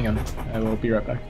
Hang on, I will be right back.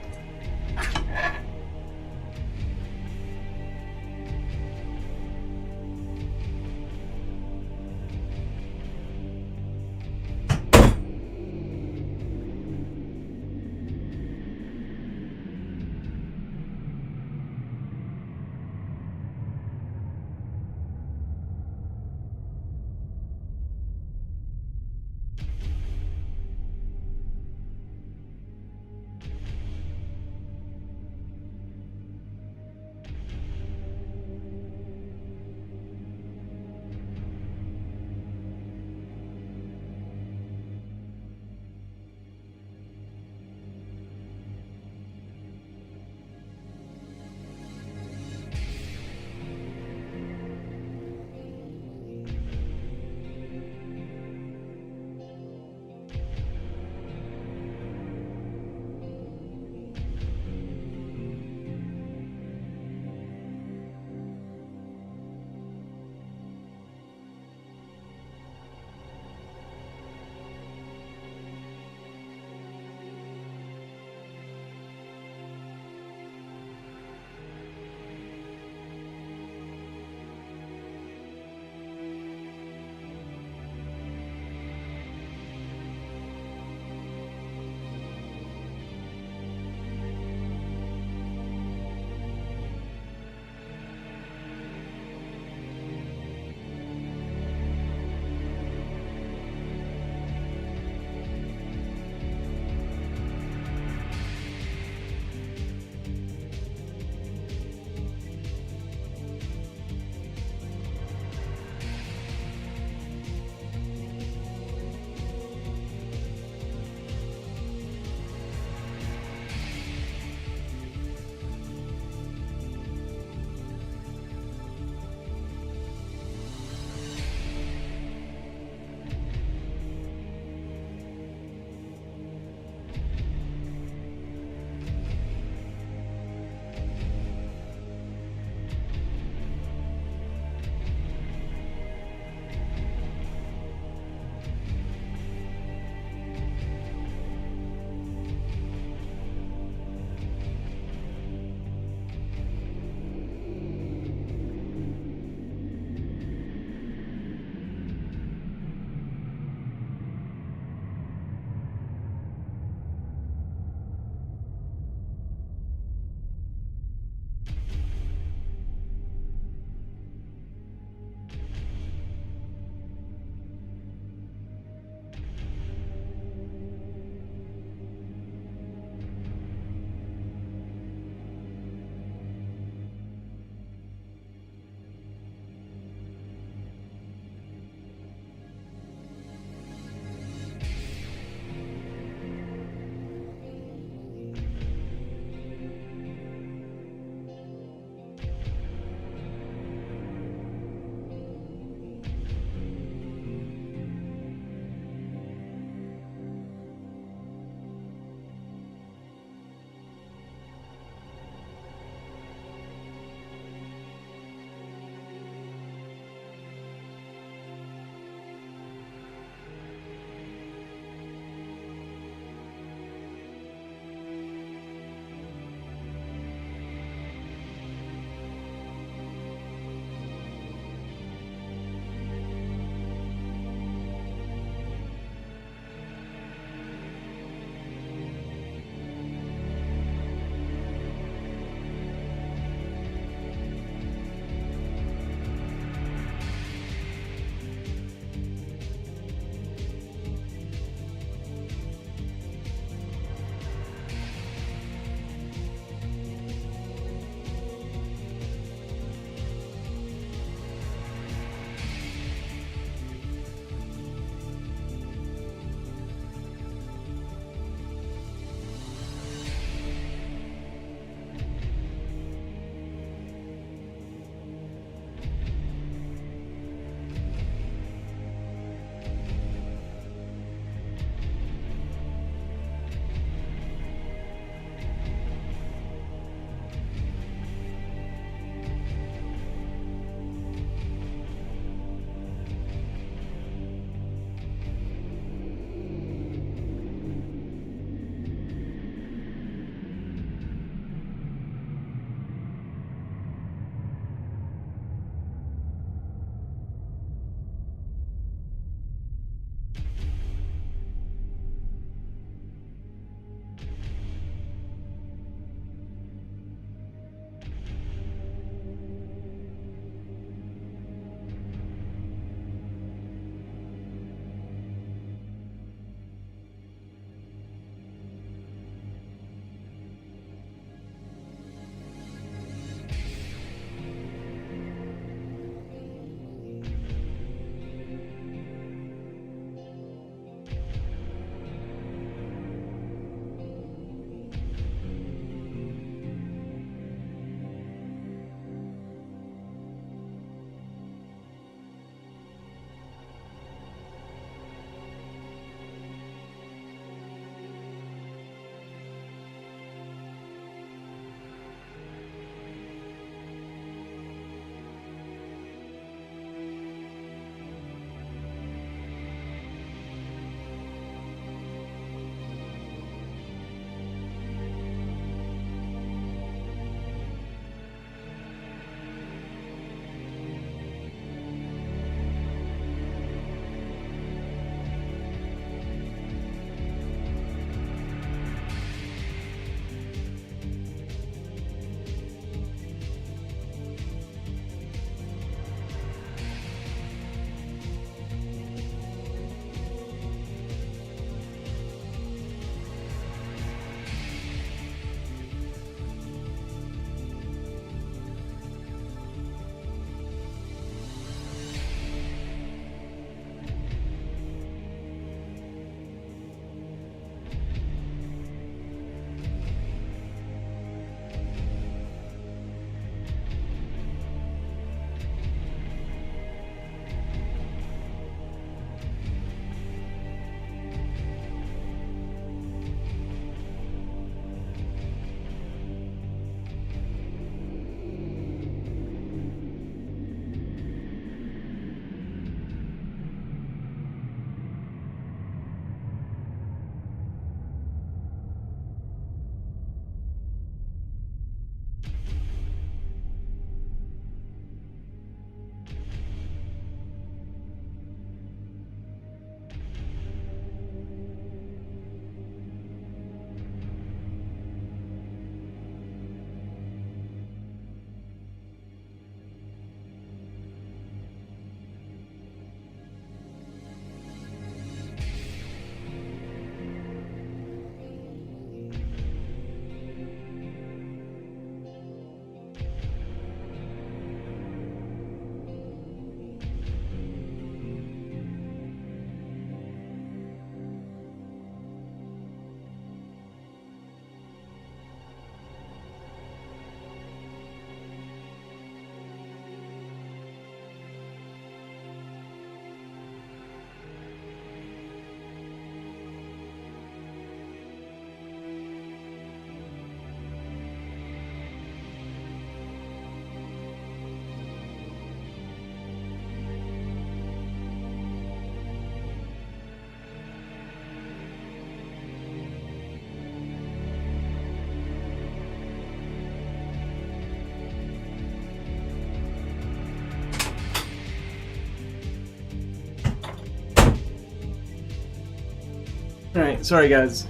Alright, sorry guys.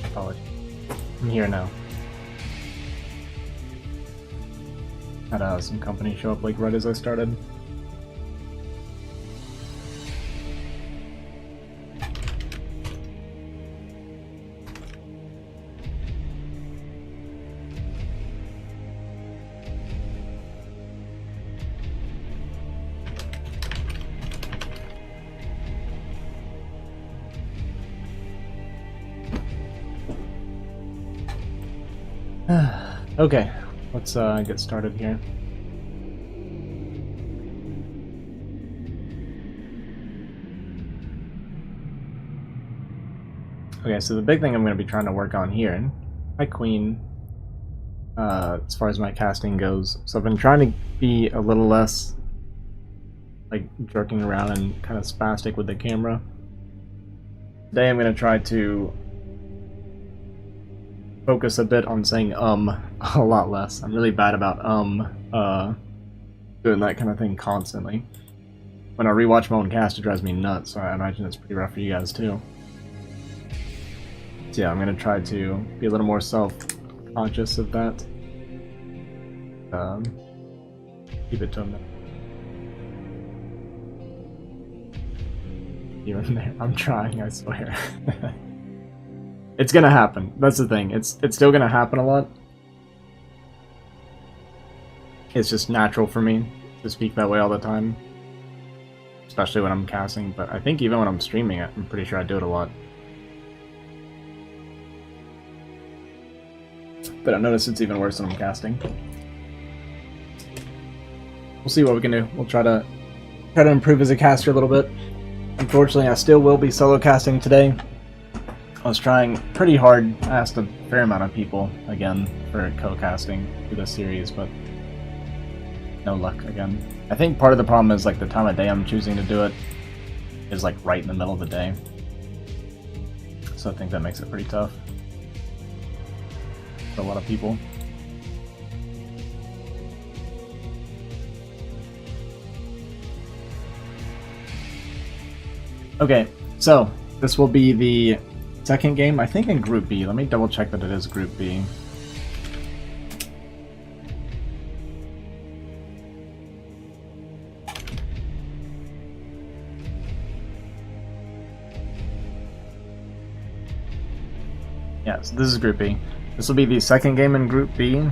Apologies. I'm here now. Had some company show up like right as I started. Okay, let's get started here. Okay, so the big thing I'm going to be trying to work on here, my queen, as far as my casting goes. So I've been trying to be a little less like jerking around and kind of spastic with the camera. Today I'm going to try to focus a bit on saying a lot less. I'm really bad about doing that kind of thing constantly. When I rewatch my own cast, it drives me nuts, so I imagine it's pretty rough for you guys too. So yeah, I'm gonna try to be a little more self-conscious of that. Keep it to a minute. Even there, I'm trying, I swear. It's gonna happen. That's the thing. It's still gonna happen a lot. It's just natural for me to speak that way all the time, especially when I'm casting. But I think even when I'm streaming it, I'm pretty sure I do it a lot. But I notice it's even worse when I'm casting. We'll see what we can do. We'll try to improve as a caster a little bit. Unfortunately, I still will be solo casting today. I was trying pretty hard. I asked a fair amount of people again for co-casting for this series, but no luck again. I think part of the problem is like the time of day I'm choosing to do it is like right in the middle of the day. So I think that makes it pretty tough for a lot of people. Okay, so this will be the second game, I think in Group B. Let me double check that it is Group B. Yeah, so this is Group B. This will be the second game in Group B,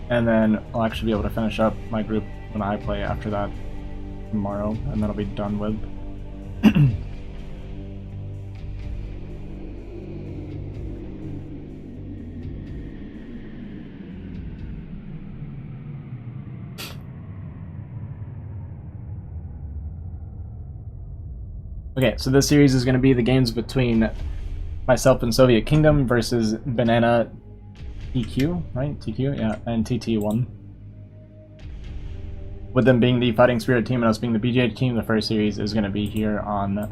and then I'll actually be able to finish up my group when I play after that tomorrow, and then I'll be done with. Okay, so this series is going to be the games between myself and Soviet Kingdom versus Banana TQ, right? TQ? Yeah, and TT1. With them being the Fighting Spirit team and us being the BGH team, the first series is going to be here on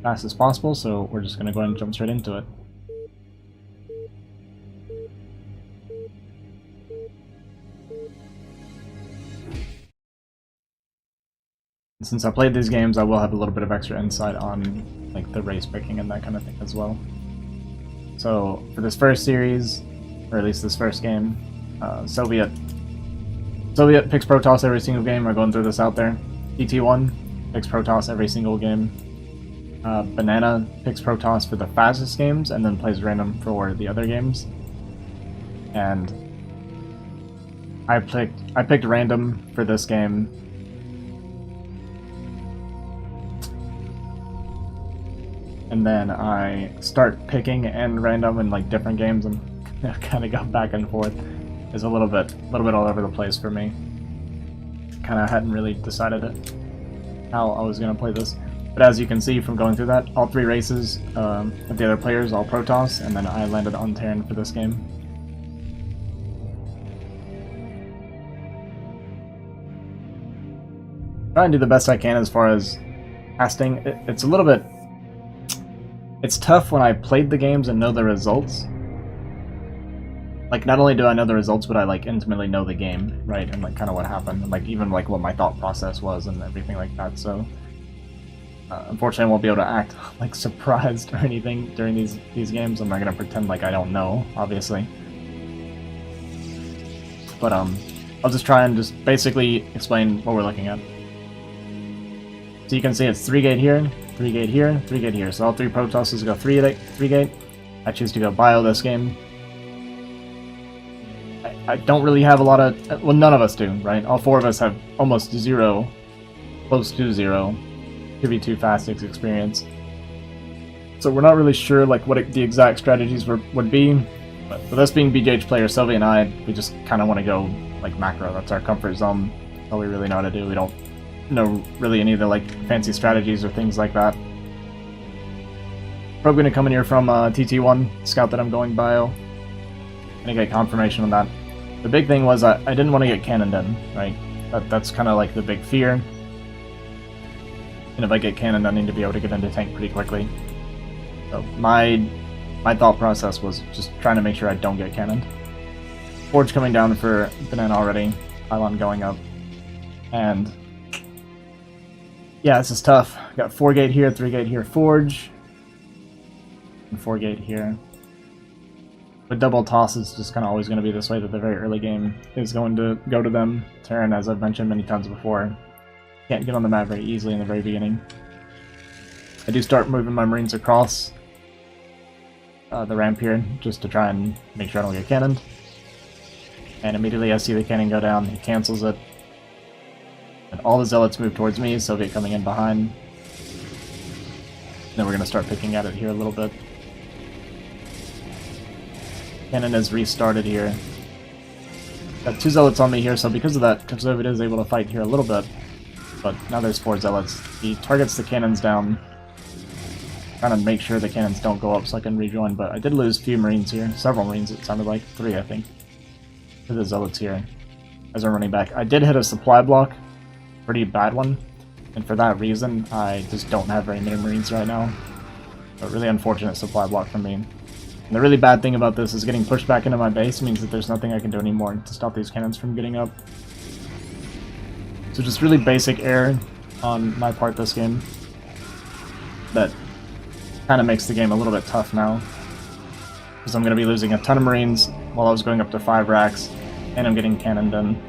Fast as Possible, so we're just going to go ahead and jump straight into it. Since I played these games, I will have a little bit of extra insight on like the race picking and that kind of thing as well. So for this first series, or at least this first game, Soviet picks Protoss every single game. We're going through this out there. TT1 picks Protoss every single game. Banana picks Protoss for the fastest games and then plays random for the other games. And I picked random for this game. And then I start picking and random in like different games and kind of go back and forth. It's a little bit all over the place for me. Kind of hadn't really decided how I was gonna play this, but as you can see from going through that, all three races of the other players all Protoss, and then I landed on Terran for this game. Try and do the best I can as far as casting. It's a little bit. It's tough when I played the games and know the results. like, not only do I know the results, but I, like, intimately know the game, right? And, like, kind of what happened, and, like, even, like, what my thought process was and everything like that, so... unfortunately, I won't be able to act, like, surprised or anything during these games. I'm not gonna pretend like I don't know, obviously. But, I'll just try and just basically explain what we're looking at. So you can see it's 3-gate here, 3-gate here, 3-gate here. So all 3 Protosses go 3-gate. I choose to go bio this game. I don't really have a lot of... well, none of us do, right? All 4 of us have almost 0, close to 0, 2v2 Fastix experience. So we're not really sure like what the exact strategies would be. But with us being BGH players, Sylvie and I, we just kind of want to go like macro. That's our comfort zone. That's all we really know how to do. We don't know really any of the like fancy strategies or things like that. Probably going to come in here from TT1, scout that I'm going bio. Gonna get confirmation on that. The big thing was I didn't want to get cannoned in, right? That's kind of like the big fear. And if I get cannoned, I need to be able to get into tank pretty quickly. So my thought process was just trying to make sure I don't get cannoned. Forge coming down for Banana already. Pylon going up. And yeah, this is tough. Got 4-gate here, 3-gate here, Forge. And 4-gate here. But double toss is just kind of always going to be this way, that the very early game is going to go to them. Terran, as I've mentioned many times before, can't get on the map very easily in the very beginning. I do start moving my Marines across the ramp here, just to try and make sure I don't get cannoned. And immediately I see the cannon go down, he cancels it. And all the Zealots move towards me, Soviet coming in behind. Then we're going to start picking at it here a little bit. Cannon is restarted here. Got 2 Zealots on me here, so because of that, Soviet is able to fight here a little bit. But now there's 4 Zealots. He targets the cannons down. Trying to make sure the cannons don't go up so I can rejoin, but I did lose a few Marines here. Several Marines, it sounded like. 3, I think. To the Zealots here. As I'm running back. I did hit a supply block. Pretty bad one. And for that reason, I just don't have very many Marines right now. A really unfortunate supply block for me. And the really bad thing about this is getting pushed back into my base means that there's nothing I can do anymore to stop these cannons from getting up. So just really basic error on my part this game. That kind of makes the game a little bit tough now. Because I'm going to be losing a ton of Marines while I was going up to 5 racks, and I'm getting cannoned in.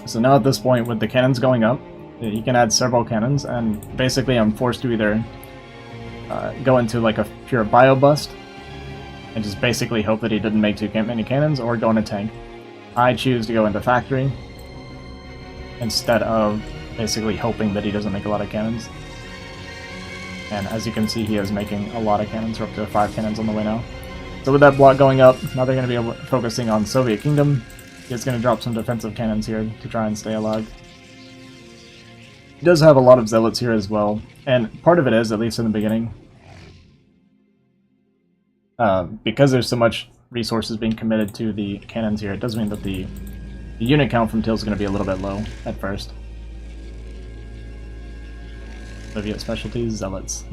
So now at this point, with the cannons going up, you can add several cannons, and basically I'm forced to either go into like a pure bio bust, and just basically hope that he didn't make too many cannons, or go into tank. I choose to go into factory, instead of basically hoping that he doesn't make a lot of cannons. And as you can see, he is making a lot of cannons. We're up to 5 cannons on the way now. So with that block going up, now they're going to be focusing on Soviet Kingdom. He's going to drop some defensive cannons here to try and stay alive. He does have a lot of Zealots here as well, and part of it is, at least in the beginning, because there's so much resources being committed to the cannons here, it does mean that the unit count from Till is going to be a little bit low at first. Soviet specialties, Zealots.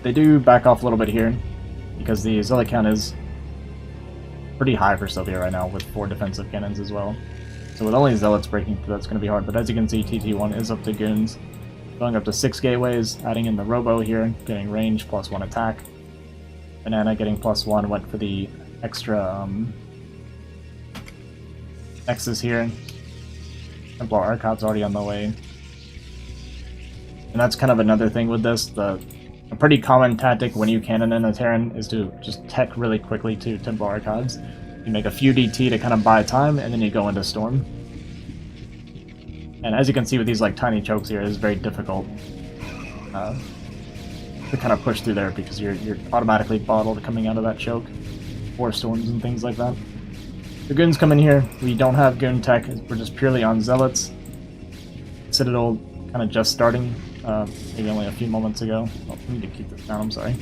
They do back off a little bit here, because the Zealot count is pretty high for Soviet right now, with 4 defensive cannons as well. So with only Zealots breaking through, that's going to be hard, but as you can see, TT1 is up to Goons. Going up to 6 gateways, adding in the Robo here, getting range, +1 attack. Banana getting +1, went for the extra Nexus here. Templar Archiv's already on the way. And that's kind of another thing with this. A pretty common tactic when you cannon in a Terran is to just tech really quickly to Templar Archives. You make a few DT to kind of buy time, and then you go into Storm. And as you can see with these like tiny chokes here, it's very difficult to kind of push through there, because you're automatically bottled coming out of that choke. 4 storms and things like that. The Goons come in here. We don't have Goon tech. We're just purely on Zealots. Citadel kind of just starting, maybe only a few moments ago. Oh, I need to keep this down, I'm sorry.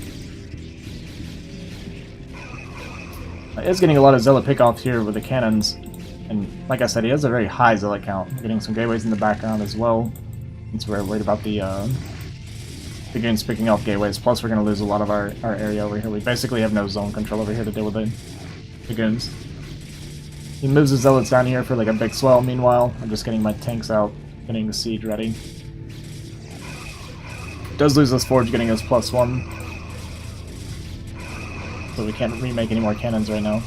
Is getting a lot of Zealot pickoffs here with the cannons. And like I said, he has a very high Zealot count. Getting some gateways in the background as well. since we're worried about the goons picking off gateways. Plus, we're going to lose a lot of our area over here. We basically have no zone control over here to deal with the goons. He moves his zealots down here for like a big swell. Meanwhile, I'm just getting my tanks out, getting the siege ready. Does lose this forge, getting us +1. So we can't remake any more cannons right now.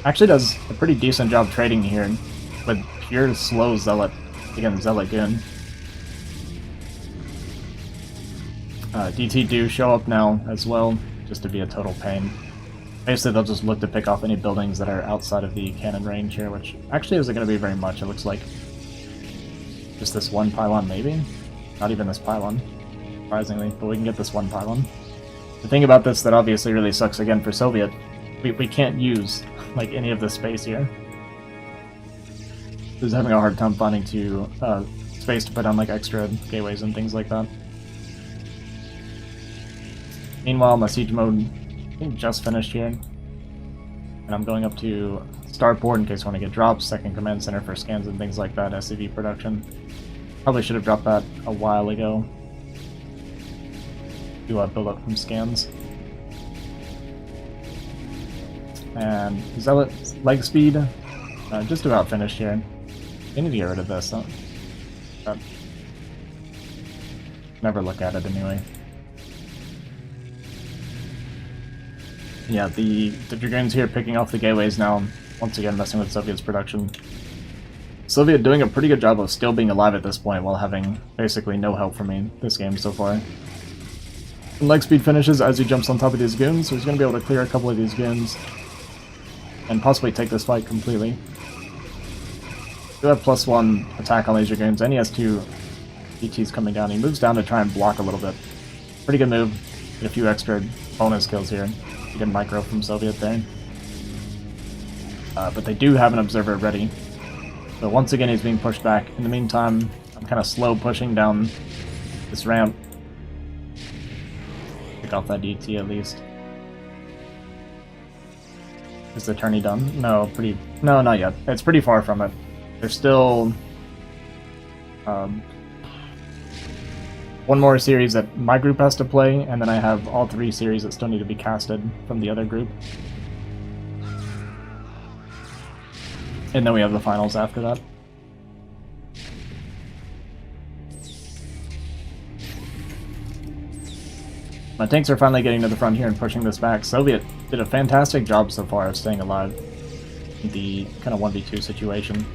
Actually does a pretty decent job trading here with pure slow zealot against zealot goon. DT do show up now as well, just to be a total pain. Basically, they'll just look to pick off any buildings that are outside of the cannon range here, which actually isn't going to be very much. It looks like just this one pylon, maybe? Not even this pylon, surprisingly, but we can get this one pylon. The thing about this that obviously really sucks again for Soviet, we can't use like any of the space here. Just having a hard time finding space to put on like extra gateways and things like that. Meanwhile, my siege mode I think just finished here, and I'm going up to starport in case I want to get drops, second command center for scans and things like that, SCV production. Probably should have dropped that a while ago to build up some scans. And Zealot leg speed, just about finished here. I need to get rid of this. Never look at it anyway. Yeah, the Dragoons here picking off the gateways now, once again messing with Soviet's production. Soviet doing a pretty good job of still being alive at this point while having basically no help from me this game so far. When leg speed finishes, Azhi jumps on top of these goons, so he's going to be able to clear a couple of these goons and possibly take this fight completely. Do have +1 attack on these Dragoons, and he has 2 ETs coming down. He moves down to try and block a little bit. Pretty good move. Get a few extra bonus kills here. He did micro from Soviet there. But they do have an observer ready. So once again he's being pushed back. In the meantime, I'm kind of slow pushing down this ramp. Pick off that DT at least. Is the tourney done? No, no, not yet. It's pretty far from it. There's still one more series that my group has to play, and then I have all 3 series that still need to be casted from the other group. And then we have the finals after that. My tanks are finally getting to the front here and pushing this back. Soviet did a fantastic job so far of staying alive in the kind of 1v2 situation.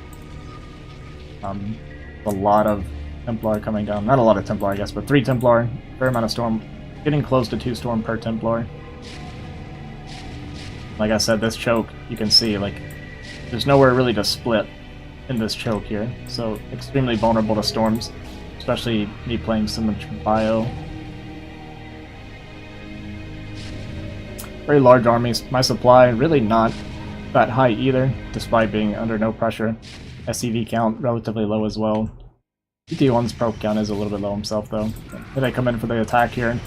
A lot of Templar coming down. Not a lot of Templar, I guess, but 3 Templar. Fair amount of Storm. Getting close to 2 Storm per Templar. Like I said, this choke, you can see, like, there's nowhere really to split in this choke here. So, extremely vulnerable to Storms. Especially me playing so much bio. Very large armies. My supply, really not that high either, despite being under no pressure. SCV count, relatively low as well. GT1's probe count is a little bit low himself, though. Here they come in for the attack here.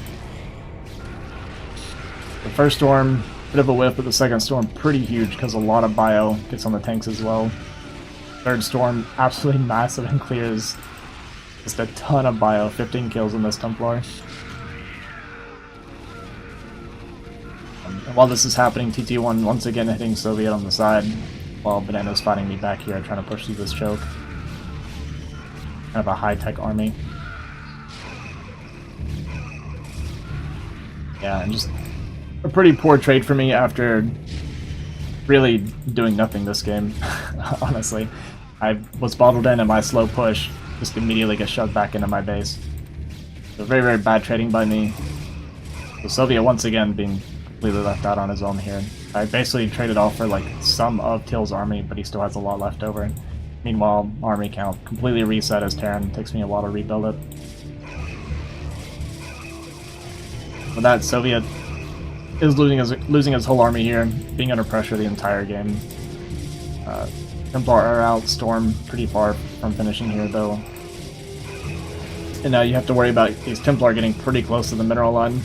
The first storm, bit of a whiff, but the second storm pretty huge because a lot of bio gets on the tanks as well. Third storm, absolutely massive and clears just a ton of bio, 15 kills in this Templar. And while this is happening, TT1 once again hitting Soviet on the side, while Banana's fighting me back here trying to push through this choke. Kind of a high-tech army. Yeah, and just a pretty poor trade for me after really doing nothing this game, honestly. I was bottled in and my slow push just immediately gets shoved back into my base. So very, very bad trading by me. So Soviet once again being completely left out on his own here. I basically traded off for like some of Till's army, but he still has a lot left over. Meanwhile, army count completely reset as Terran. Takes me a while to rebuild it. With that, Soviet is losing his whole army here, being under pressure the entire game. Templar are out, Storm pretty far from finishing here though. And now you have to worry about these Templar getting pretty close to the mineral line.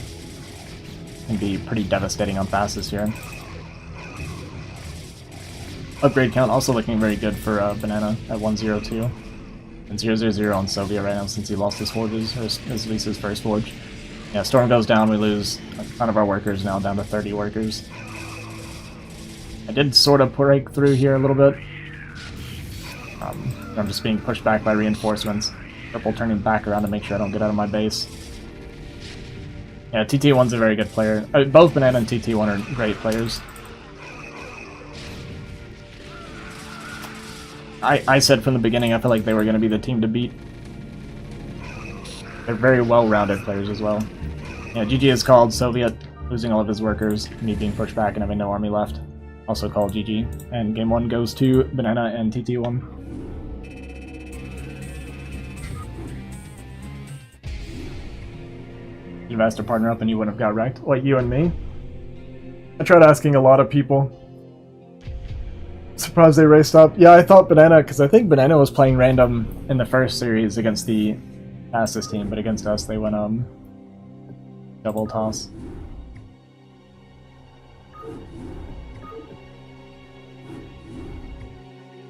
Can be pretty devastating on passes here. Upgrade count also looking very good for Banana at 102. And 0-0-0 on Soviet right now since he lost his forges, or at least his first forge. Yeah, Storm goes down, we lose a ton of our workers now, down to 30 workers. I did sort of break through here a little bit. I'm just being pushed back by reinforcements. Purple turning back around to make sure I don't get out of my base. Yeah, TT1's a very good player. Both Banana and TT1 are great players. I said from the beginning I feel like they were going to be the team to beat. They're very well-rounded players as well. Yeah, GG is called. Soviet losing all of his workers, me being pushed back and having no army left. Also called GG. And game 1 goes to Banana and TT1. You've asked to partner up and you wouldn't have got wrecked. What, you and me? I tried asking a lot of people. Surprised they raced up. Yeah, I thought Banana, because I think Banana was playing random in the first series against the fastest team, but against us they went double toss.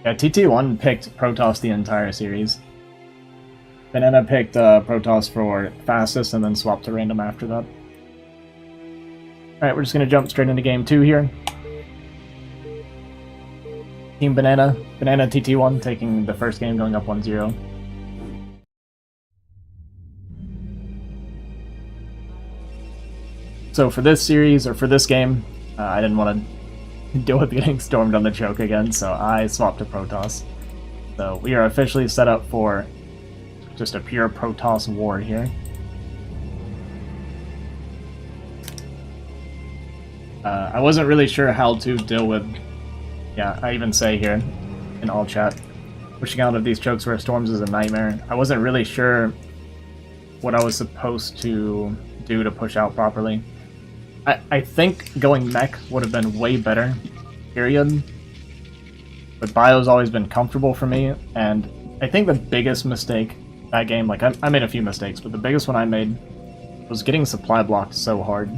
Yeah, TT1 picked Protoss the entire series. Banana picked Protoss for fastest and then swapped to random after that. Alright, we're just going to jump straight into game 2 here. Team Banana, Banana TT1 taking the first game, going up 1-0. So for this series, or for this game, I didn't want to deal with getting stormed on the choke again, so I swapped to Protoss. So we are officially set up for just a pure Protoss war here. I wasn't really sure how to deal with... Yeah, I even say here in all chat, pushing out of these chokes where storms is a nightmare. I wasn't really sure what I was supposed to do to push out properly. I think going mech would have been way better, period. But bio's always been comfortable for me, and I think the biggest mistake that game, like I made a few mistakes, but the biggest one I made was getting supply blocked so hard,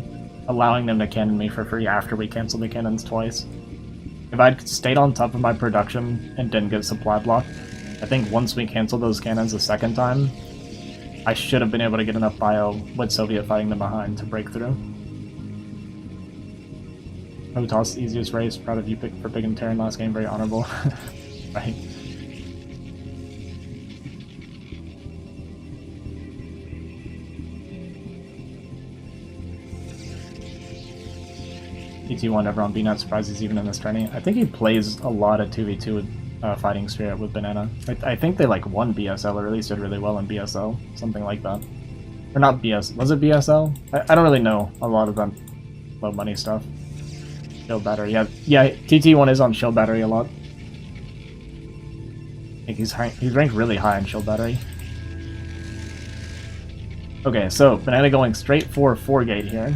allowing them to cannon me for free after we canceled the cannons twice. If I'd stayed on top of my production and didn't get supply blocked, I think once we canceled those cannons the second time, I should have been able to get enough bio with Soviet fighting them behind to break through. Protoss, easiest race, proud of you for picking Terran last game, very honorable. Right. TT1 ever on B, not surprised he's even in this tourney. I think he plays a lot of 2v2 with Fighting Spirit with Banana. I think they like won BSL, or at least did really well in BSL, something like that. Or not BS, was it BSL? I don't really know a lot of that low money stuff. Shield battery, yeah, TT1 is on shield battery a lot. I think he's ranked really high on shield battery. Okay, so Banana going straight for 4-gate here.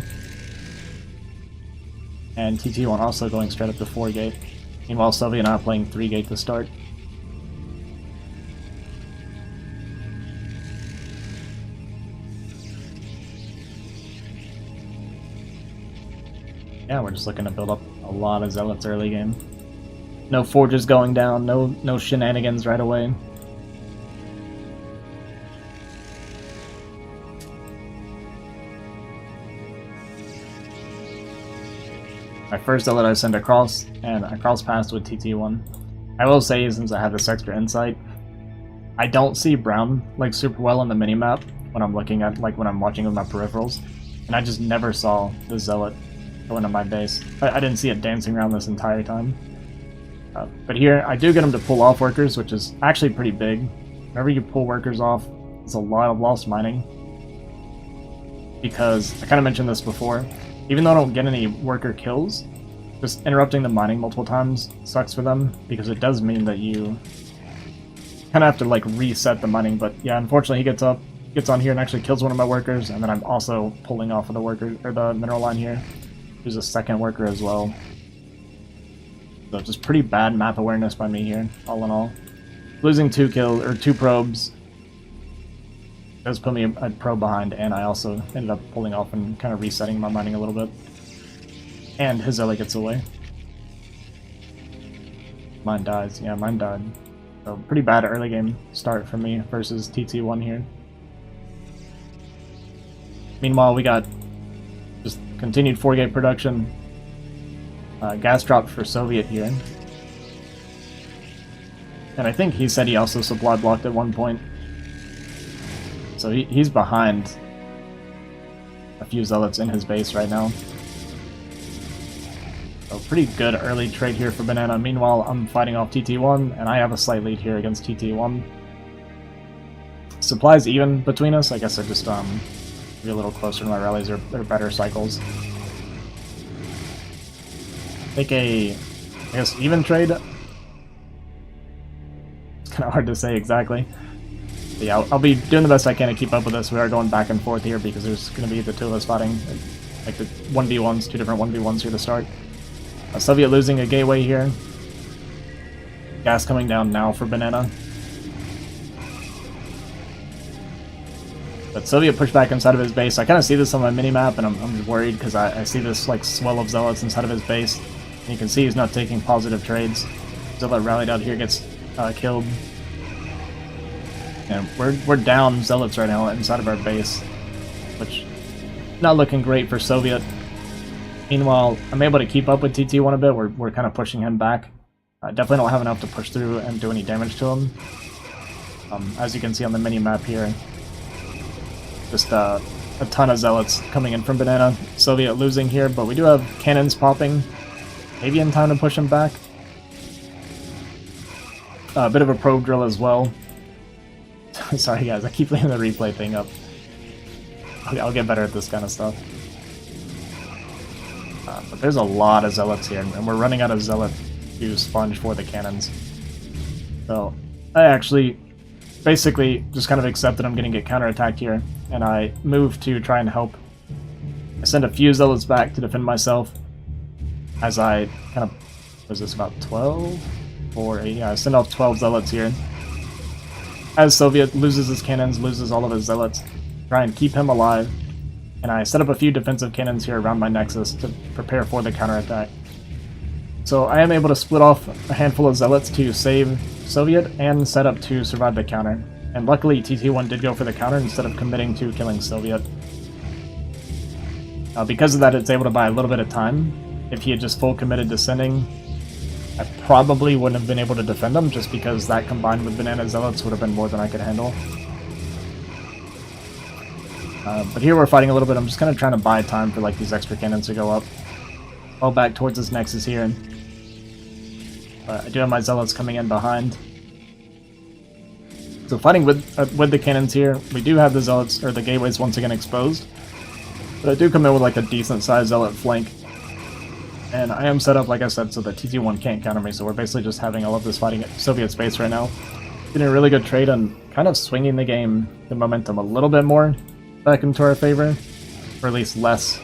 And TT1 also going straight up to 4-gate. Meanwhile, Soviet and I are playing 3-gate to start. Yeah, we're just looking to build up a lot of zealots early game. No forges going down, no shenanigans right away. My first zealot I sent across, and I cross-passed with TT1. I will say, since I have this extra insight, I don't see brown like super well on the minimap when I'm looking at, like when I'm watching with my peripherals, and I just never saw the zealot go into my base. I didn't see it dancing around this entire time. But here, I do get him to pull off workers, which is actually pretty big. Whenever you pull workers off, it's a lot of lost mining. Because, I kind of mentioned this before, even though I don't get any worker kills, just interrupting the mining multiple times sucks for them, because it does mean that you kind of have to like reset the mining. But yeah, unfortunately he gets on here and actually kills one of my workers, and then I'm also pulling off of the worker, or the mineral line here. There's a second worker as well. So just pretty bad map awareness by me here, all in all. Losing 2 probes does put me a probe behind, and I also ended up pulling off and kind of resetting my mining a little bit. And his Zella gets away. Mine dies. Yeah, mine died. So pretty bad early game start for me versus TT1 here. Meanwhile, we got just continued 4-gate production. Gas drop for Soviet here. And I think he said he also supply blocked at one point. So he's behind a few Zealots in his base right now. So pretty good early trade here for Banana. Meanwhile, I'm fighting off TT1, and I have a slight lead here against TT1. Supplies even between us. I guess I just be a little closer to my rallies or better cycles. Take a, I guess, even trade. It's kind of hard to say exactly. But yeah, I'll be doing the best I can to keep up with this. We are going back and forth here because there's going to be the two of us fighting, like the 1v1s, two different 1v1s here to start. Soviet losing a gateway here. Gas coming down now for Banana. But Soviet pushed back inside of his base. I kind of see this on my mini-map, and I'm worried because I see this like swell of Zealots inside of his base. And you can see he's not taking positive trades. Zealot rallied out here, gets killed. And we're down Zealots right now inside of our base, which not looking great for Soviet. Meanwhile, I'm able to keep up with TT1 a bit. We're kind of pushing him back. Definitely don't have enough to push through and do any damage to him. As you can see on the mini-map here, just a ton of Zealots coming in from Banana. Soviet losing here, but we do have cannons popping. Maybe in time to push him back. A bit of a probe drill as well. Sorry guys, I keep leaving the replay thing up. I'll get better at this kind of stuff. But there's a lot of Zealots here, and we're running out of Zealot to sponge for the cannons. So I actually basically just kind of accept that I'm going to get counterattacked here, and I move to try and help. I send a few Zealots back to defend myself as I kind of, was this about 12? Or 8? Yeah, I send off 12 Zealots here. As Soviet loses his cannons, loses all of his Zealots, try and keep him alive. And I set up a few defensive cannons here around my nexus to prepare for the counterattack. So I am able to split off a handful of Zealots to save Soviet and set up to survive the counter. And luckily TT1 did go for the counter instead of committing to killing Soviet. Because of that, it's able to buy a little bit of time. If he had just full committed to sending, I probably wouldn't have been able to defend him, just because that combined with Banana Zealots would have been more than I could handle. But here we're fighting a little bit. I'm just kind of trying to buy time for like these extra cannons to go up. Well, back towards this nexus here. I do have my Zealots coming in behind. So fighting with the cannons here, we do have the Zealots, or the gateways once again exposed. But I do come in with like a decent sized Zealot flank. And I am set up, like I said, so that TT1 can't counter me, so we're basically just having all of this fighting at Soviet space right now. Getting a really good trade and kind of swinging the game, the momentum a little bit more back into our favor, or at least less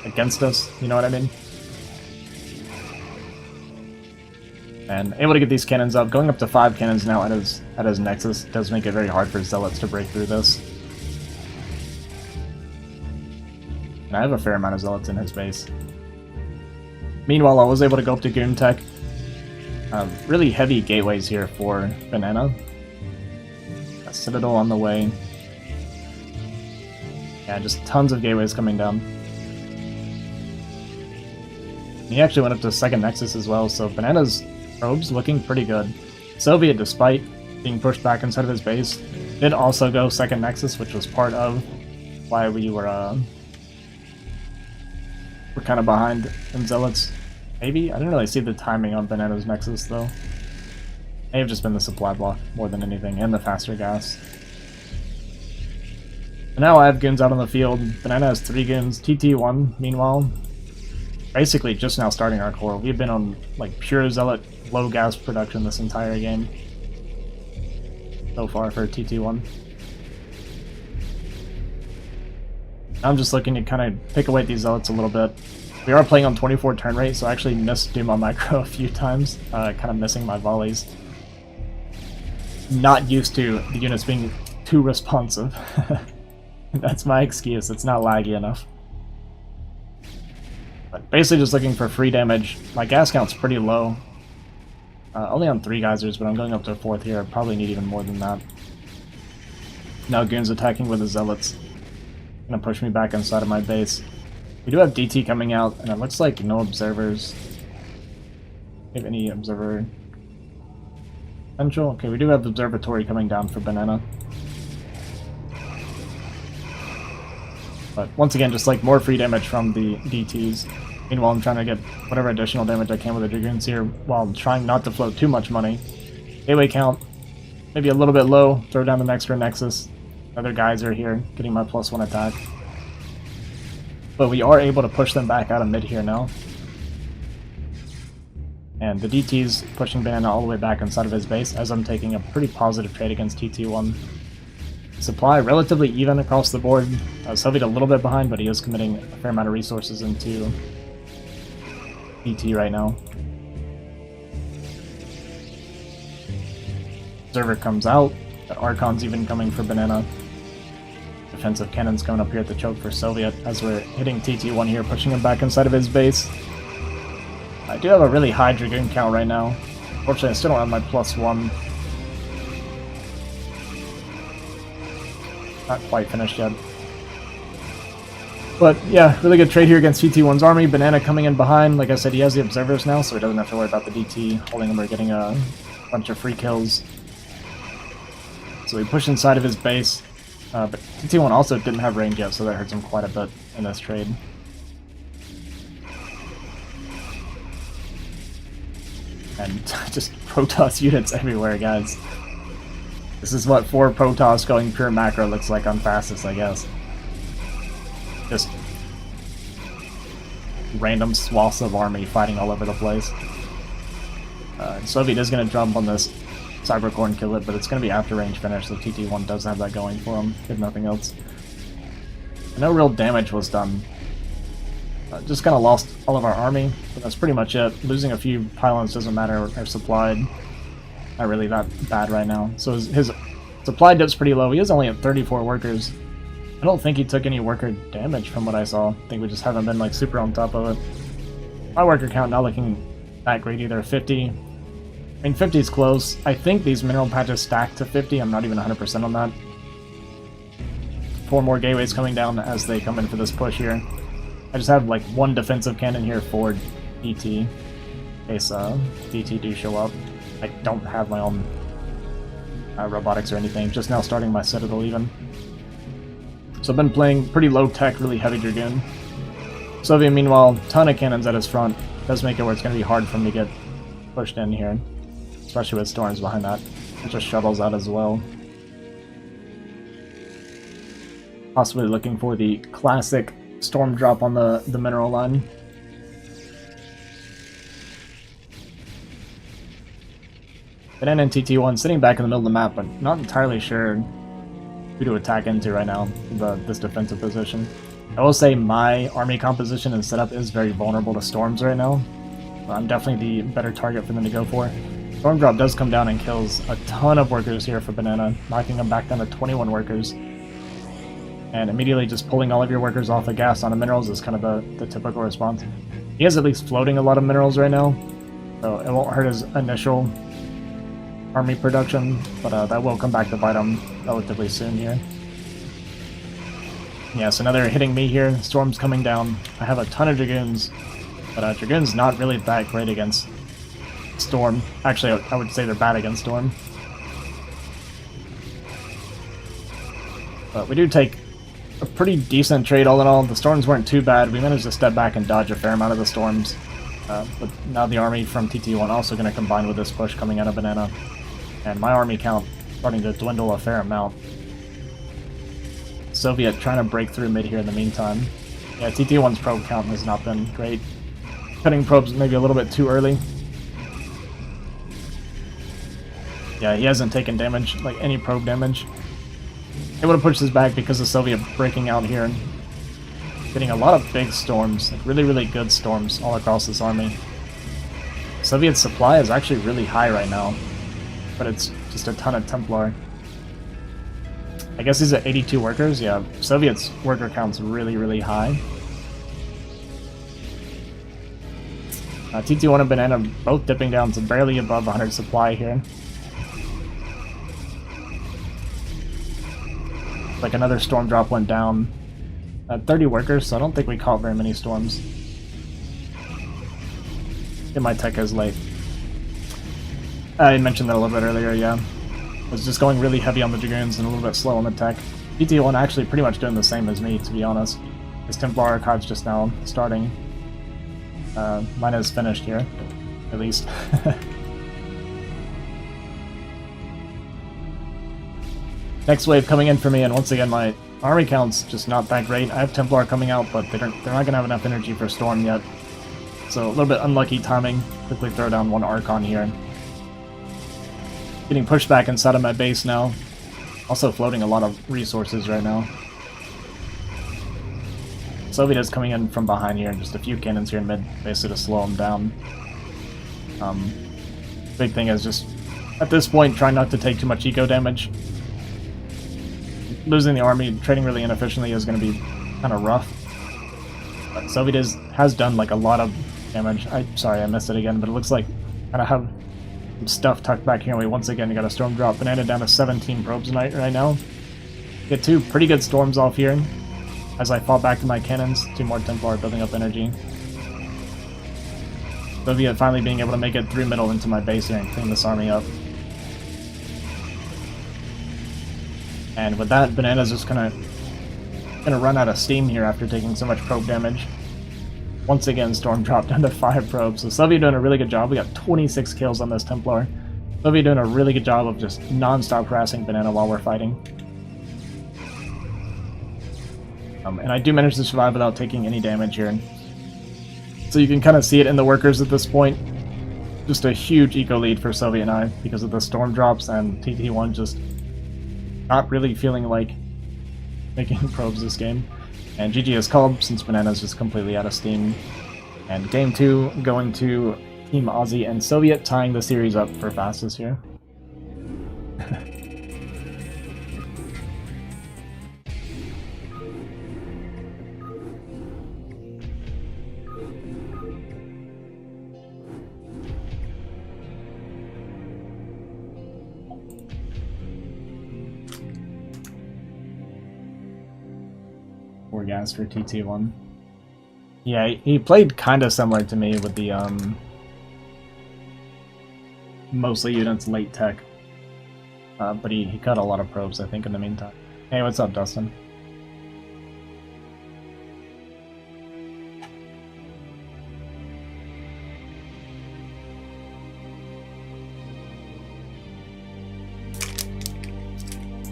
against us, you know what I mean? And able to get these cannons up, going up to 5 cannons now at his nexus does make it very hard for Zealots to break through this. And I have a fair amount of Zealots in his base. Meanwhile, I was able to go up to Goom Tech. Really heavy gateways here for Banana. A Citadel on the way. Yeah, just tons of gateways coming down. He actually went up to second Nexus as well, so Banana's probes looking pretty good. Soviet, despite being pushed back inside of his base, did also go second Nexus, which was part of why we were kind of behind in Zealots. Maybe? I didn't really see the timing on Banana's Nexus, though. May have just been the supply block more than anything, and the faster gas. And now I have goons out on the field. Banana has 3 goons. TT1, meanwhile, basically just now starting our core. We've been on like pure Zealot low gas production this entire game so far for TT1. I'm just looking to kind of pick away at these Zealots a little bit. We are playing on 24 turn rate, so I actually missed Doom on Micro a few times, kind of missing my volleys. Not used to the units being too responsive. That's my excuse, it's not laggy enough. But basically just looking for free damage. My gas count's pretty low. Only on 3 geysers, but I'm going up to a 4th here. I probably need even more than that. Now Goon's attacking with the Zealots. Gonna push me back inside of my base. We do have DT coming out, and it looks like no observers. Have any observer potential? Okay, we do have the observatory coming down for Banana. But once again, just like more free damage from the DTs. Meanwhile, I'm trying to get whatever additional damage I can with the Dragoons here, while trying not to float too much money. Gateway count, maybe a little bit low. Throw down an extra Nexus. Other guys are here, getting my +1 attack. But we are able to push them back out of mid here now. And the DT's pushing Banana all the way back inside of his base, as I'm taking a pretty positive trade against TT1. Supply relatively even across the board. Soviet a little bit behind, but he is committing a fair amount of resources into DT right now. Observer comes out. The Archon's even coming for Banana. Defensive cannons coming up here at the choke for Soviet as we're hitting TT1 here, pushing him back inside of his base. I do have a really high Dragoon count right now. Unfortunately, I still don't have my +1. Not quite finished yet. But yeah, really good trade here against TT1's army. Banana coming in behind. Like I said, he has the observers now, so he doesn't have to worry about the DT holding him or getting a bunch of free kills. So we push inside of his base. But TT1 also didn't have range yet, so that hurts him quite a bit in this trade. And just Protoss units everywhere, guys. This is what 4 Protoss going pure macro looks like on fastest, I guess. Just random swaths of army fighting all over the place. Soviet is going to jump on this Cybercore and kill it, but it's going to be after range finish, so TT1 does have that going for him, if nothing else. No real damage was done. Just kind of lost all of our army, but that's pretty much it. Losing a few pylons doesn't matter, or supplied. Not really that bad right now. So his supply dip's pretty low. He is only at 34 workers. I don't think he took any worker damage from what I saw. I think we just haven't been like super on top of it. My worker count not looking that great either. 50. I mean, 50 is close. I think these mineral patches stack to 50. I'm not even 100% on that. 4 more gateways coming down as they come in for this push here. I just have like 1 defensive cannon here for DT, in case DT do show up. I don't have my own robotics or anything, just now starting my Citadel even. So I've been playing pretty low tech, really heavy Dragoon. Soviet, meanwhile, ton of cannons at his front. Does make it where it's going to be hard for him to get pushed in here, especially with storms behind that. It just shuttles out as well. Possibly looking for the classic storm drop on the mineral line. Banana and TT1 sitting back in the middle of the map, but not entirely sure who to attack into right now, this defensive position. I will say my army composition and setup is very vulnerable to storms right now. I'm definitely the better target for them to go for. Storm drop does come down and kills a ton of workers here for Banana, knocking them back down to 21 workers. And immediately just pulling all of your workers off the gas onto minerals is kind of the typical response. He is at least floating a lot of minerals right now, so it won't hurt his initial army production, but that will come back to bite him relatively soon here. Yeah, so now they're hitting me here. Storm's coming down. I have a ton of Dragoons, but Dragoon's not really that great against Storm. Actually, I would say they're bad against Storm. But we do take a pretty decent trade all in all. The storms weren't too bad. We managed to step back and dodge a fair amount of the storms. But now the army from TT1 also going to combine with this push coming out of Banana. And my army count starting to dwindle a fair amount. Soviet trying to break through mid here in the meantime. Yeah, TT1's probe count has not been great. Cutting probes maybe a little bit too early. Yeah, he hasn't taken damage, like any probe damage. Able to push this back because of Soviet breaking out here and getting a lot of big storms, like really, really good storms all across this army. Soviet's supply is actually really high right now, but it's just a ton of Templar. I guess he's at 82 workers. Yeah, Soviet's worker count's really, really high. TT1 and Banana both dipping down to barely above 100 supply here. Like another storm drop went down. 30 workers, so I don't think we caught very many storms. Get my tech is late. I mentioned that a little bit earlier, yeah. I was just going really heavy on the Dragoons and a little bit slow on the tech. TT1 actually pretty much doing the same as me, to be honest. His Templar Archive's just now starting. Mine is finished here, at least. Next wave coming in for me, and once again my army count's just not that great. I have Templar coming out, but they're not going to have enough energy for Storm yet. So a little bit unlucky timing. Quickly throw down one Archon here. Getting pushed back inside of my base now. Also floating a lot of resources right now. Soviet is coming in from behind here, and just a few cannons here in mid, basically to slow them down. Big thing is just, at this point, trying not to take too much eco damage. Losing the army, trading really inefficiently is going to be kind of rough. But Soviet has done like a lot of damage. Sorry, I missed it again, but it looks like kind of have some stuff tucked back here. We once again got a storm drop. Banana down to 17 probes right now. Get two pretty good storms off here. As I fall back to my cannons, two more Templar building up energy. Soviet finally being able to make it through middle into my base here and clean this army up. And with that, Banana's just gonna run out of steam here after taking so much probe damage. Once again, Storm dropped down to 5 probes. So Soviet doing a really good job. We got 26 kills on this Templar. Soviet doing a really good job of just non-stop harassing Banana while we're fighting. And I do manage to survive without taking any damage here. So you can kind of see it in the workers at this point. Just a huge eco lead for Soviet and I because of the storm drops, and TT1 just not really feeling like making probes this game. And GG is called since Banana's just completely out of steam. And game 2 going to Team Azhi and Soviet tying the series up for fastest here. Four gas for TT1. Yeah, he played kind of similar to me with the mostly units late tech, but he cut a lot of probes, I think, in the meantime. Hey, what's up, Dustin?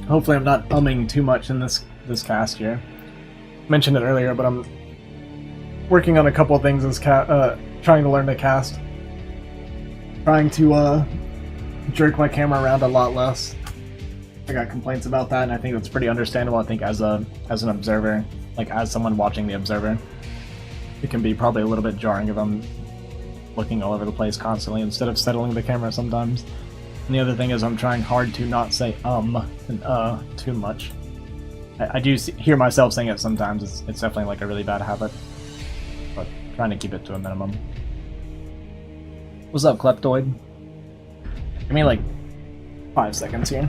Hopefully I'm not umming too much in this cast here. Mentioned it earlier, but I'm working on a couple of things this trying to learn to cast. Trying to jerk my camera around a lot less. I got complaints about that, and I think that's pretty understandable. I think as an observer, like as someone watching the observer, it can be probably a little bit jarring if I'm looking all over the place constantly instead of settling the camera sometimes. And the other thing is I'm trying hard to not say and too much. I do hear myself saying it sometimes. It's definitely like a really bad habit, but trying to keep it to a minimum. What's up, Kleptoid? Give me like 5 seconds here.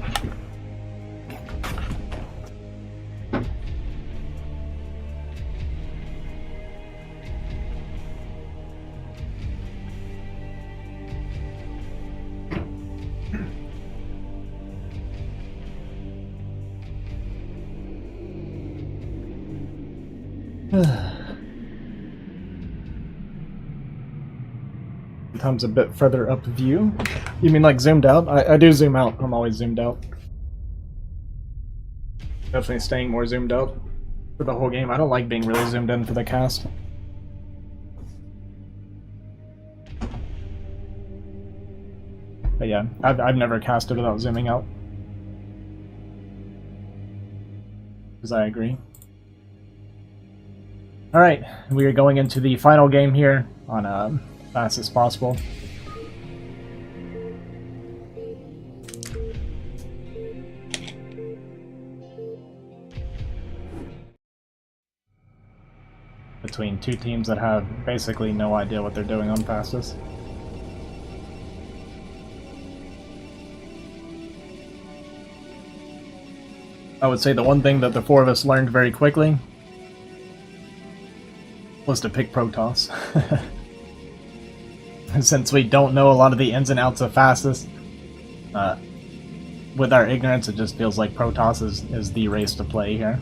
Sometimes a bit further up view. You mean like zoomed out? I do zoom out. I'm always zoomed out. Definitely staying more zoomed out for the whole game. I don't like being really zoomed in for the cast. But yeah, I've never casted without zooming out. Because I agree. Alright, we are going into the final game here on fast as possible. between two teams that have basically no idea what they're doing on fastest. I would say the one thing that the four of us learned very quickly was to pick Protoss. Since we don't know a lot of the ins and outs of fastest, with our ignorance, it just feels like Protoss is the race to play here.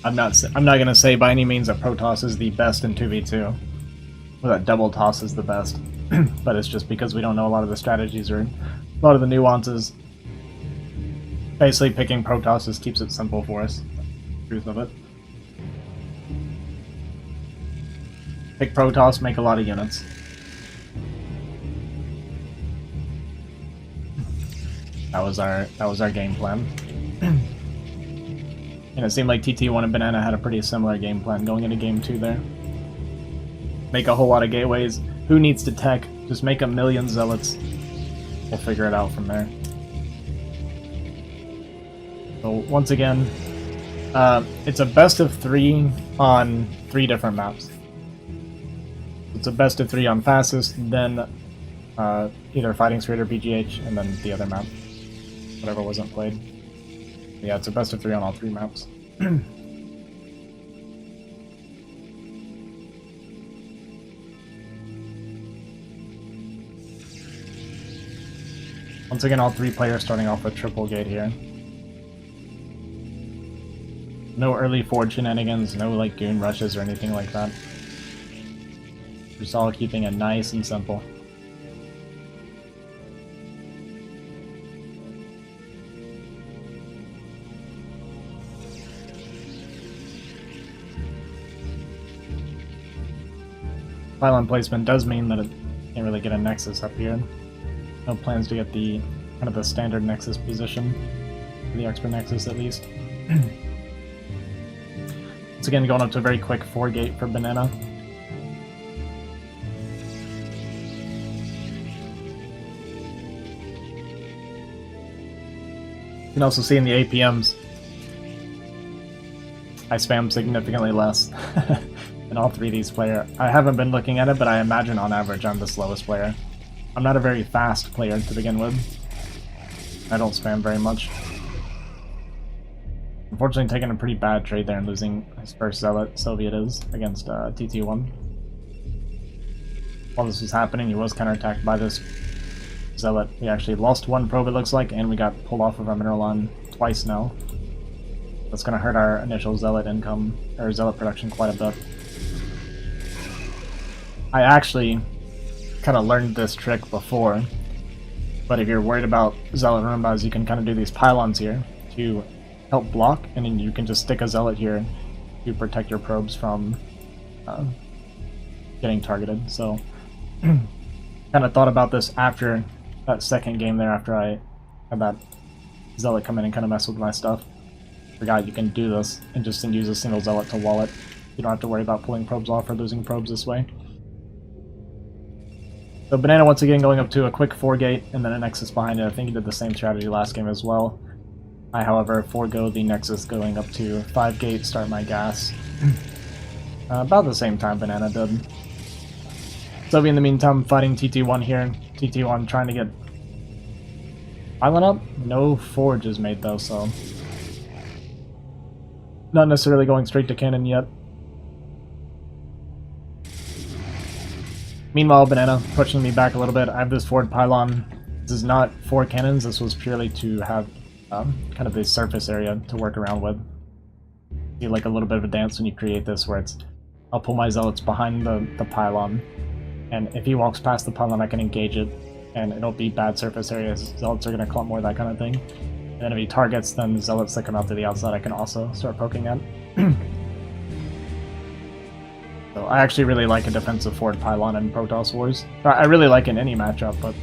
I'm not gonna say by any means that Protoss is the best in 2v2, or that Double Toss is the best, but it's just because we don't know a lot of the strategies or a lot of the nuances. Basically, picking Protoss just keeps it simple for us. Truth of it. Pick Protoss, make a lot of units. That was our game plan. And it seemed like TT1 and Banana had a pretty similar game plan going into game 2 there. Make a whole lot of gateways. Who needs to tech? Just make a million zealots. We'll figure it out from there. So once again, it's a best of 3 on 3 different maps. It's a best of 3 on fastest, then either Fighting Spirit or BGH, and then the other map. Whatever wasn't played. Yeah, it's a best of 3 on all 3 maps. Once again, all 3 players starting off with triple gate here. No early forge shenanigans, no like goon rushes or anything like that. Just all keeping it nice and simple. Pylon placement does mean that it can't really get a Nexus up here. No plans to get the kind of the standard Nexus position, the expert Nexus at least. Once again, going up to a very quick 4-gate for Banana. You can also see in the APMs, I spam significantly less than all 3 of these players. I haven't been looking at it, but I imagine on average I'm the slowest player. I'm not a very fast player to begin with. I don't spam very much. Unfortunately, taking a pretty bad trade there and losing his first Zealot, Soviet is, against TT1. While this was happening, he was counterattacked by this Zealot. We actually lost 1 probe, it looks like, and we got pulled off of our mineral line twice now. That's going to hurt our initial Zealot income, or Zealot production quite a bit. I actually kind of learned this trick before, but if you're worried about Zealot Rumbas, you can kind of do these pylons here to help block, and then you can just stick a Zealot here to protect your probes from getting targeted. So, kind of thought about this after that second game there, after I had that Zealot come in and kind of mess with my stuff. Forgot you can do this and just use a single Zealot to wall it. You don't have to worry about pulling probes off or losing probes this way. So Banana once again going up to a quick 4-gate and then a Nexus behind it. I think he did the same strategy last game as well. I, however, forego the Nexus going up to 5-gate, start my gas. About the same time Banana did. So in the meantime, fighting TT1 here. TT1 trying to get Island up. No forge is made though, so not necessarily going straight to cannon yet. Meanwhile, Banana pushing me back a little bit. I have this forward pylon. This is not 4 cannons. This was purely to have kind of this surface area to work around with. You like a little bit of a dance when you create this, where it's I'll pull my Zealots behind the pylon, and if he walks past the pylon, I can engage it, and it'll be bad surface areas. Zealots are going to clump more, that kind of thing. And then if he targets, then the Zealots that come out to the outside I can also start poking at. So I actually really like a defensive forward pylon in Protoss Wars. I really like in any matchup, but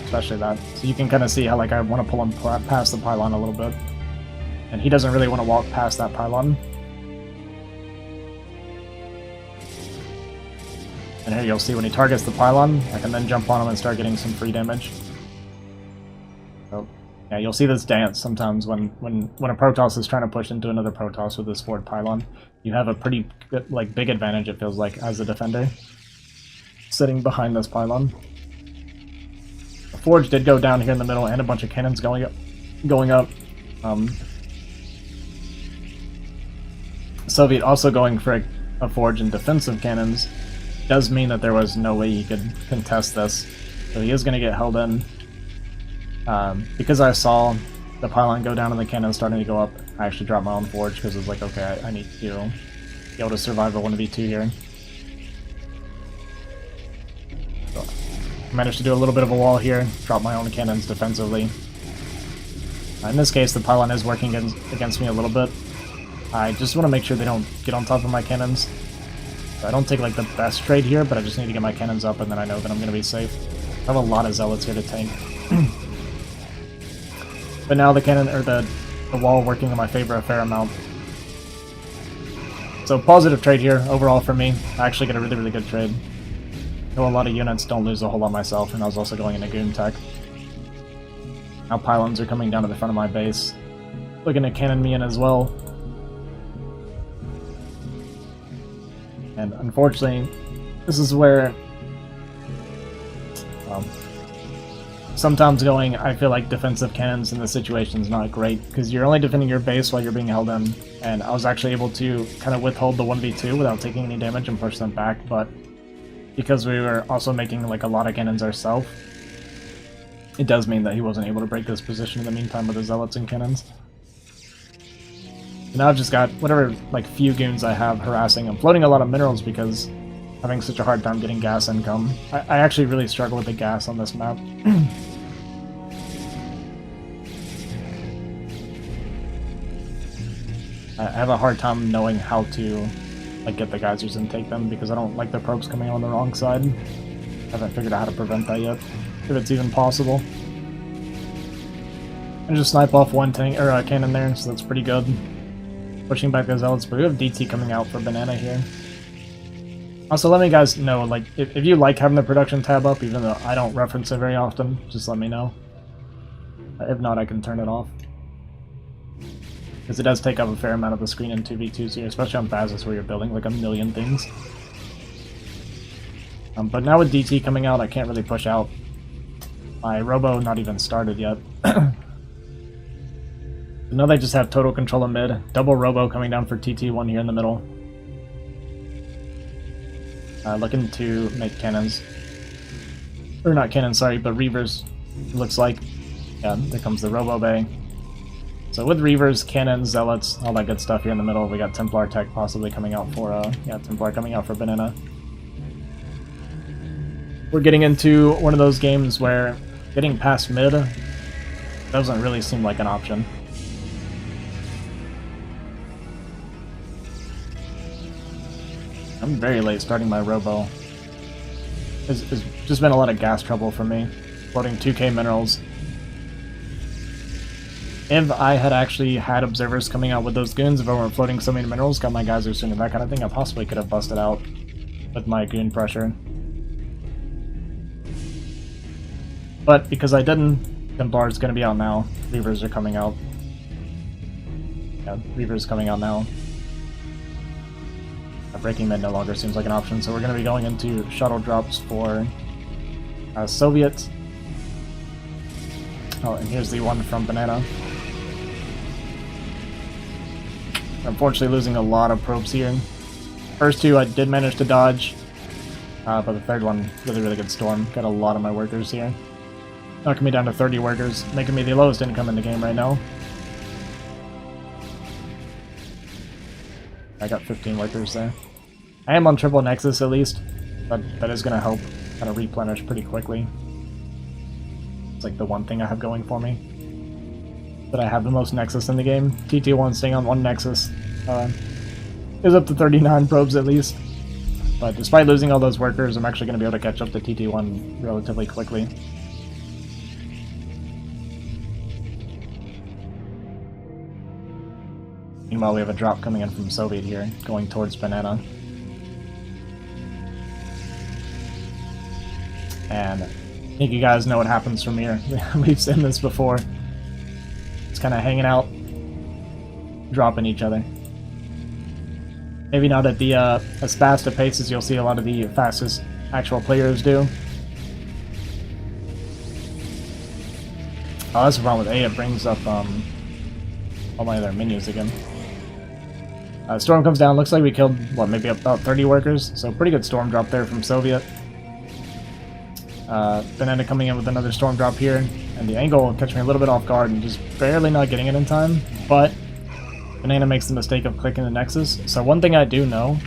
especially that. So you can kind of see how like I want to pull him past the pylon a little bit. And he doesn't really want to walk past that pylon. And here you'll see when he targets the pylon, I can then jump on him and start getting some free damage. So Yeah, you'll see this dance sometimes when a Protoss is trying to push into another Protoss with this forward pylon. You have a pretty good, like, big advantage, it feels like, as a defender, sitting behind this pylon. The Forge did go down here in the middle, and a bunch of cannons going up. Soviet also going for a Forge and defensive cannons does mean that there was no way he could contest this, so he is going to get held in. Because I saw the pylon go down and the cannon starting to go up, I actually dropped my own Forge because it was like, okay, I need to be able to survive a 1v2 here. So I managed to do a little bit of a wall here, drop my own cannons defensively. In this case, the pylon is working against me a little bit. I just want to make sure they don't get on top of my cannons. So I don't take like the best trade here, but I just need to get my cannons up and then I know that I'm going to be safe. I have a lot of zealots here to tank. But now the cannon, or the wall working in my favor a fair amount. So positive trade here overall for me. I actually get a really, really good trade. Kill a lot of units, don't lose a whole lot myself, and I was also going into goon tech. Now pylons are coming down to the front of my base. Looking to cannon me in as well. And unfortunately, this is where sometimes I feel like defensive cannons in this situation is not great, because you're only defending your base while you're being held in, and I was actually able to kind of withhold the 1v2 without taking any damage and push them back, but because we were also making like a lot of cannons ourselves, it does mean that he wasn't able to break this position in the meantime with the zealots and cannons. And now I've just got whatever like few goons I have harassing. I'm floating a lot of minerals because having such a hard time getting gas income. I actually really struggle with the gas on this map. I have a hard time knowing how to like get the geysers and take them because I don't like the probes coming on the wrong side. I haven't figured out how to prevent that yet, if it's even possible. I just snipe off one tank or a cannon there, so that's pretty good. Pushing back those zealots, but we have DT coming out for banana here. Also, let me guys know, like, if you like having the production tab up, even though I don't reference it very often, just let me know. If not, I can turn it off. Because it does take up a fair amount of the screen in 2v2s here, especially on Bazis where you're building like a million things. But now with DT coming out, I can't really push out. My Robo not even started yet. Now they just have total control of mid. Double Robo coming down for TT1 here in the middle. Looking to make cannons. Or not cannons, sorry, but Reavers, looks like. Yeah, there comes the Robo Bay. So with Reavers, cannons, zealots, all that good stuff here in the middle, we got Templar tech possibly coming out for, Templar coming out for banana. We're getting into one of those games where getting past mid doesn't really seem like an option. I'm very late starting my Robo. It's just been a lot of gas trouble for me. Floating 2k minerals. If I had actually had observers coming out with those goons, if I weren't floating so many minerals, got my geysers soon and that kind of thing, I possibly could have busted out with my goon pressure. But because I didn't, Templar's gonna be out now. Reavers are coming out. Yeah, Reavers coming out now. Breaking mid no longer seems like an option, so we're going to be going into shuttle drops for Soviet. Oh, and here's the one from Banana. Unfortunately losing a lot of probes here. First two I did manage to dodge, but the third one, really, really good storm. Got a lot of my workers here. Knocking me down to 30 workers, making me the lowest income in the game right now. I got 15 workers there. I am on triple nexus at least, but that is going to help kind of replenish pretty quickly. It's like the one thing I have going for me. That I have the most nexus in the game. TT1 staying on one nexus is up to 39 probes at least. But despite losing all those workers, I'm actually going to be able to catch up to TT1 relatively quickly. Meanwhile, we have a drop coming in from Soviet here, going towards Banana. And I think you guys know what happens from here. We've seen this before. Just kind of hanging out, dropping each other. Maybe not at the as fast a pace as you'll see a lot of the fastest actual players do. Oh, that's the problem with A. It brings up all my other menus again. Storm comes down. Looks like we killed, what, maybe about 30 workers. So pretty good storm drop there from Soviet. Banana coming in with another storm drop here. And the angle will catch me a little bit off guard and just barely not getting it in time. But Banana makes the mistake of clicking the Nexus. So one thing I do know,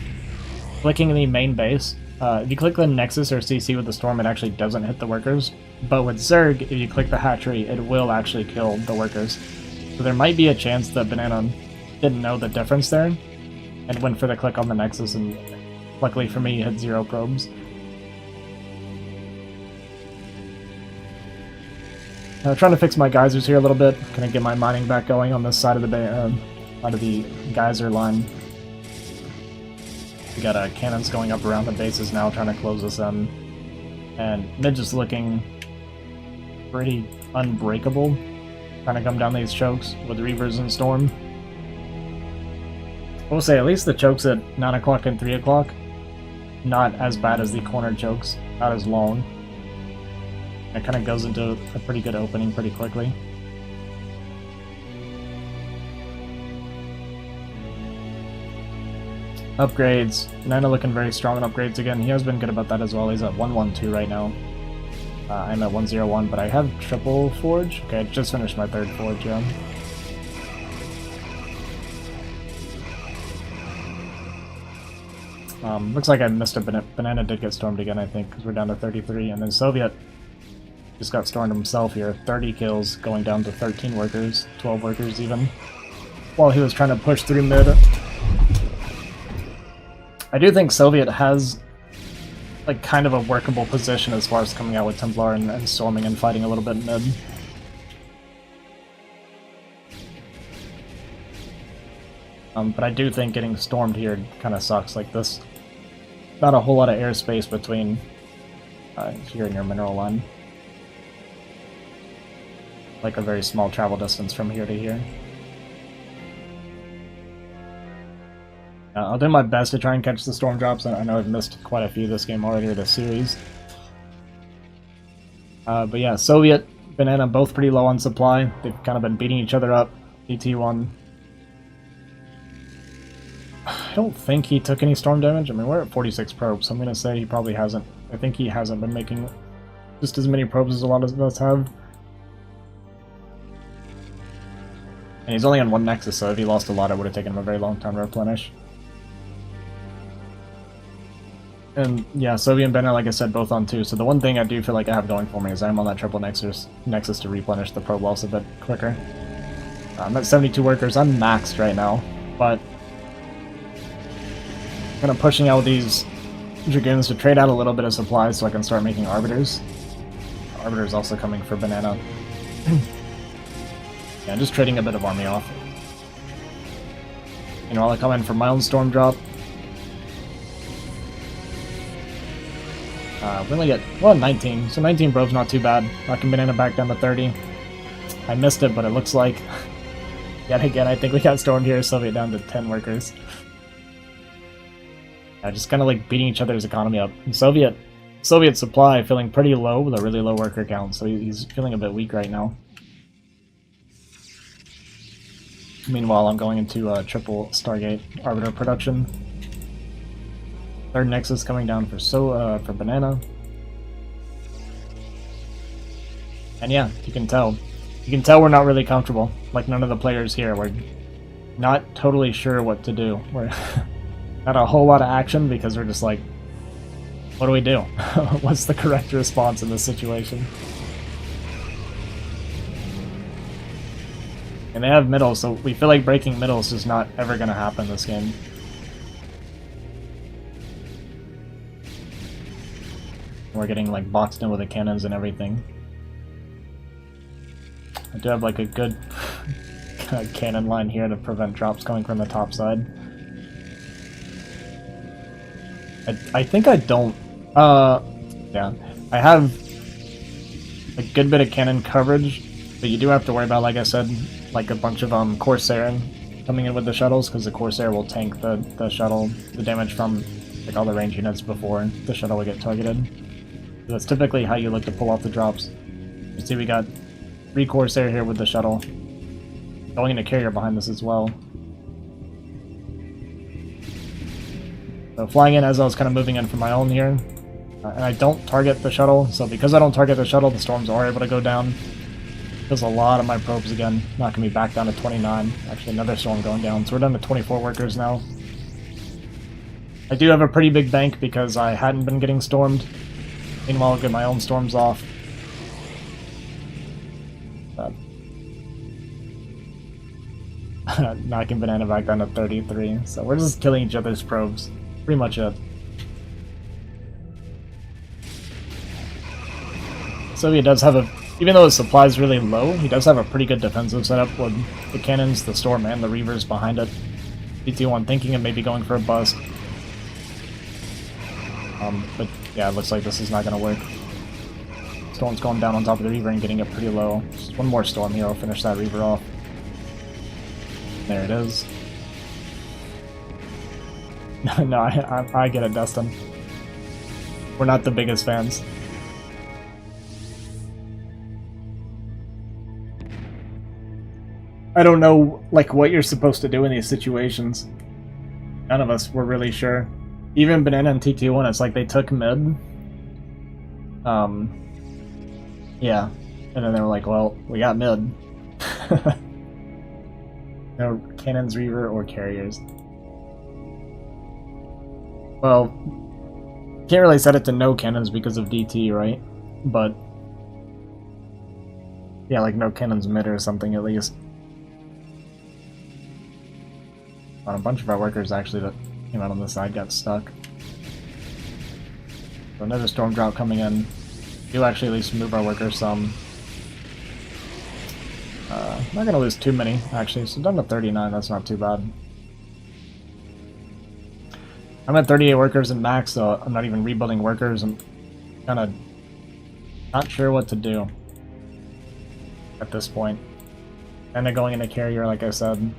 clicking the main base, if you click the Nexus or CC with the storm, it actually doesn't hit the workers. But with Zerg, if you click the hatchery, it will actually kill the workers. So there might be a chance that Banana didn't know the difference there and went for the click on the Nexus, and luckily for me, he hit 0 probes. Trying to fix my geysers here a little bit, kind of get my mining back going on this side of the geyser line. We got cannons going up around the bases now, trying to close us in, and mid just looking pretty unbreakable. Trying to come down these chokes with Reavers and Storm. I will say, at least the chokes at 9 o'clock and 3 o'clock, not as bad as the corner chokes, not as long. It kind of goes into a pretty good opening pretty quickly. Upgrades. Nana looking very strong on upgrades again. He has been good about that as well. He's at 112 right now. I'm at 101, but I have triple forge. Okay, I just finished my 3rd forge, yeah. Looks like I missed a banana did get stormed again, I think, because we're down to 33, and then Soviet just got stormed himself here. 30 kills, going down to 13 workers, 12 workers even, while he was trying to push through mid. I do think Soviet has like kind of a workable position as far as coming out with Templar and storming and fighting a little bit mid. But I do think getting stormed here kind of sucks. Like this, not a whole lot of airspace between here and your mineral line. Like a very small travel distance from here to here. I'll do my best to try and catch the storm drops. I know I've missed quite a few this game already, or this series. But yeah, Soviet, Banana, both pretty low on supply. They've kind of been beating each other up. DT1. I don't think he took any storm damage. I mean, we're at 46 probes, so I'm going to say he probably hasn't. I think he hasn't been making just as many probes as a lot of us have. And he's only on 1 Nexus, so if he lost a lot, it would have taken him a very long time to replenish. And yeah, Soviet and Banana, like I said, both on 2. So the one thing I do feel like I have going for me is I'm on that triple Nexus to replenish the probe loss a bit quicker. I'm at 72 workers. I'm maxed right now, but I'm kind of pushing out these Dragoons to trade out a little bit of supplies so I can start making Arbiters. Arbiters also coming for Banana. Yeah, just trading a bit of army off. You know, while I come in for my own storm drop. We only get, well, 19. So 19 probes, not too bad. Knocking Banana back down to 30. I missed it, but it looks like, yet again, I think we got stormed here. Soviet down to 10 workers. Just kind of like beating each other's economy up. And Soviet supply feeling pretty low with a really low worker count, so he's feeling a bit weak right now. Meanwhile, I'm going into triple Stargate Arbiter production. 3rd Nexus coming down for Banana. And yeah, you can tell we're not really comfortable. Like none of the players here, we're not totally sure what to do. We're not a whole lot of action because we're just like, what do we do? What's the correct response in this situation? And they have middle, so we feel like breaking middle is just not ever going to happen this game. We're getting like boxed in with the cannons and everything. I do have like a good cannon line here to prevent drops coming from the top side. I think I don't. Yeah, I have a good bit of cannon coverage, but you do have to worry about, like I said, like a bunch of Corsair coming in with the shuttles, because the Corsair will tank the shuttle, the damage from like all the range units before the shuttle will get targeted. So that's typically how you look to pull off the drops. You see we got 3 Corsair here with the shuttle. Going into carrier behind this as well. So flying in as I was kind of moving in from my own here. And I don't target the shuttle, so because I don't target the shuttle, the storms are able to go down. Kills a lot of my probes again, knocking me back down to 29. Actually, another storm going down, so we're down to 24 workers now. I do have a pretty big bank because I hadn't been getting stormed. Meanwhile, I'll get my own storms off. Knocking Banana back down to 33, so we're just killing each other's probes. Pretty much it. So he does have a, even though his supply is really low, he does have a pretty good defensive setup with the cannons, the storm, and the reavers behind it. DT1 thinking of maybe going for a bust. But yeah, it looks like this is not going to work. Storm's going down on top of the reaver and getting it pretty low. Just one more storm here, I'll finish that reaver off. There it is. No, I get it, Dustin. We're not the biggest fans. I don't know, like, what you're supposed to do in these situations. None of us were really sure. Even Banana and TT1, it's like they took mid. Yeah. And then they were like, well, we got mid. No cannons, reaver, or carriers. Well, can't really set it to no cannons because of DT, right? But yeah, like no cannons mid or something at least. But a bunch of our workers actually that came out on the side got stuck. So another storm drought coming in. Do actually at least move our workers some. Not gonna lose too many actually, so down to 39, that's not too bad. I'm at 38 workers in max, so I'm not even rebuilding workers. I'm kind of not sure what to do at this point. And then going into carrier, like I said. An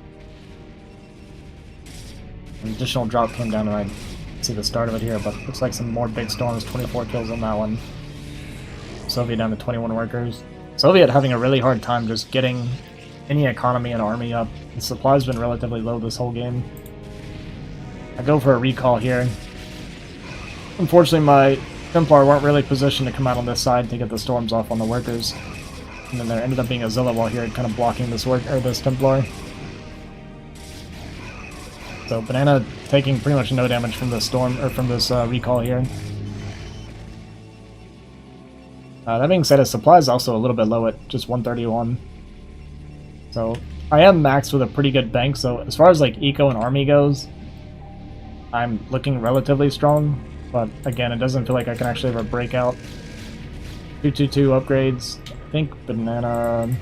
additional drop came down, and I see the start of it here, but looks like some more big storms. 24 kills on that one. Soviet down to 21 workers. Soviet having a really hard time just getting any economy and army up. The supply's been relatively low this whole game. I go for a recall here. Unfortunately, my Templar weren't really positioned to come out on this side to get the storms off on the workers. And then there ended up being a Zilla wall here, kind of blocking this this Templar. So Banana taking pretty much no damage from this storm or from this recall here. That being said, his supply is also a little bit low at just 131. So I am maxed with a pretty good bank. So as far as like eco and army goes, I'm looking relatively strong, but again, it doesn't feel like I can actually have a breakout. 222 upgrades. I think Banana.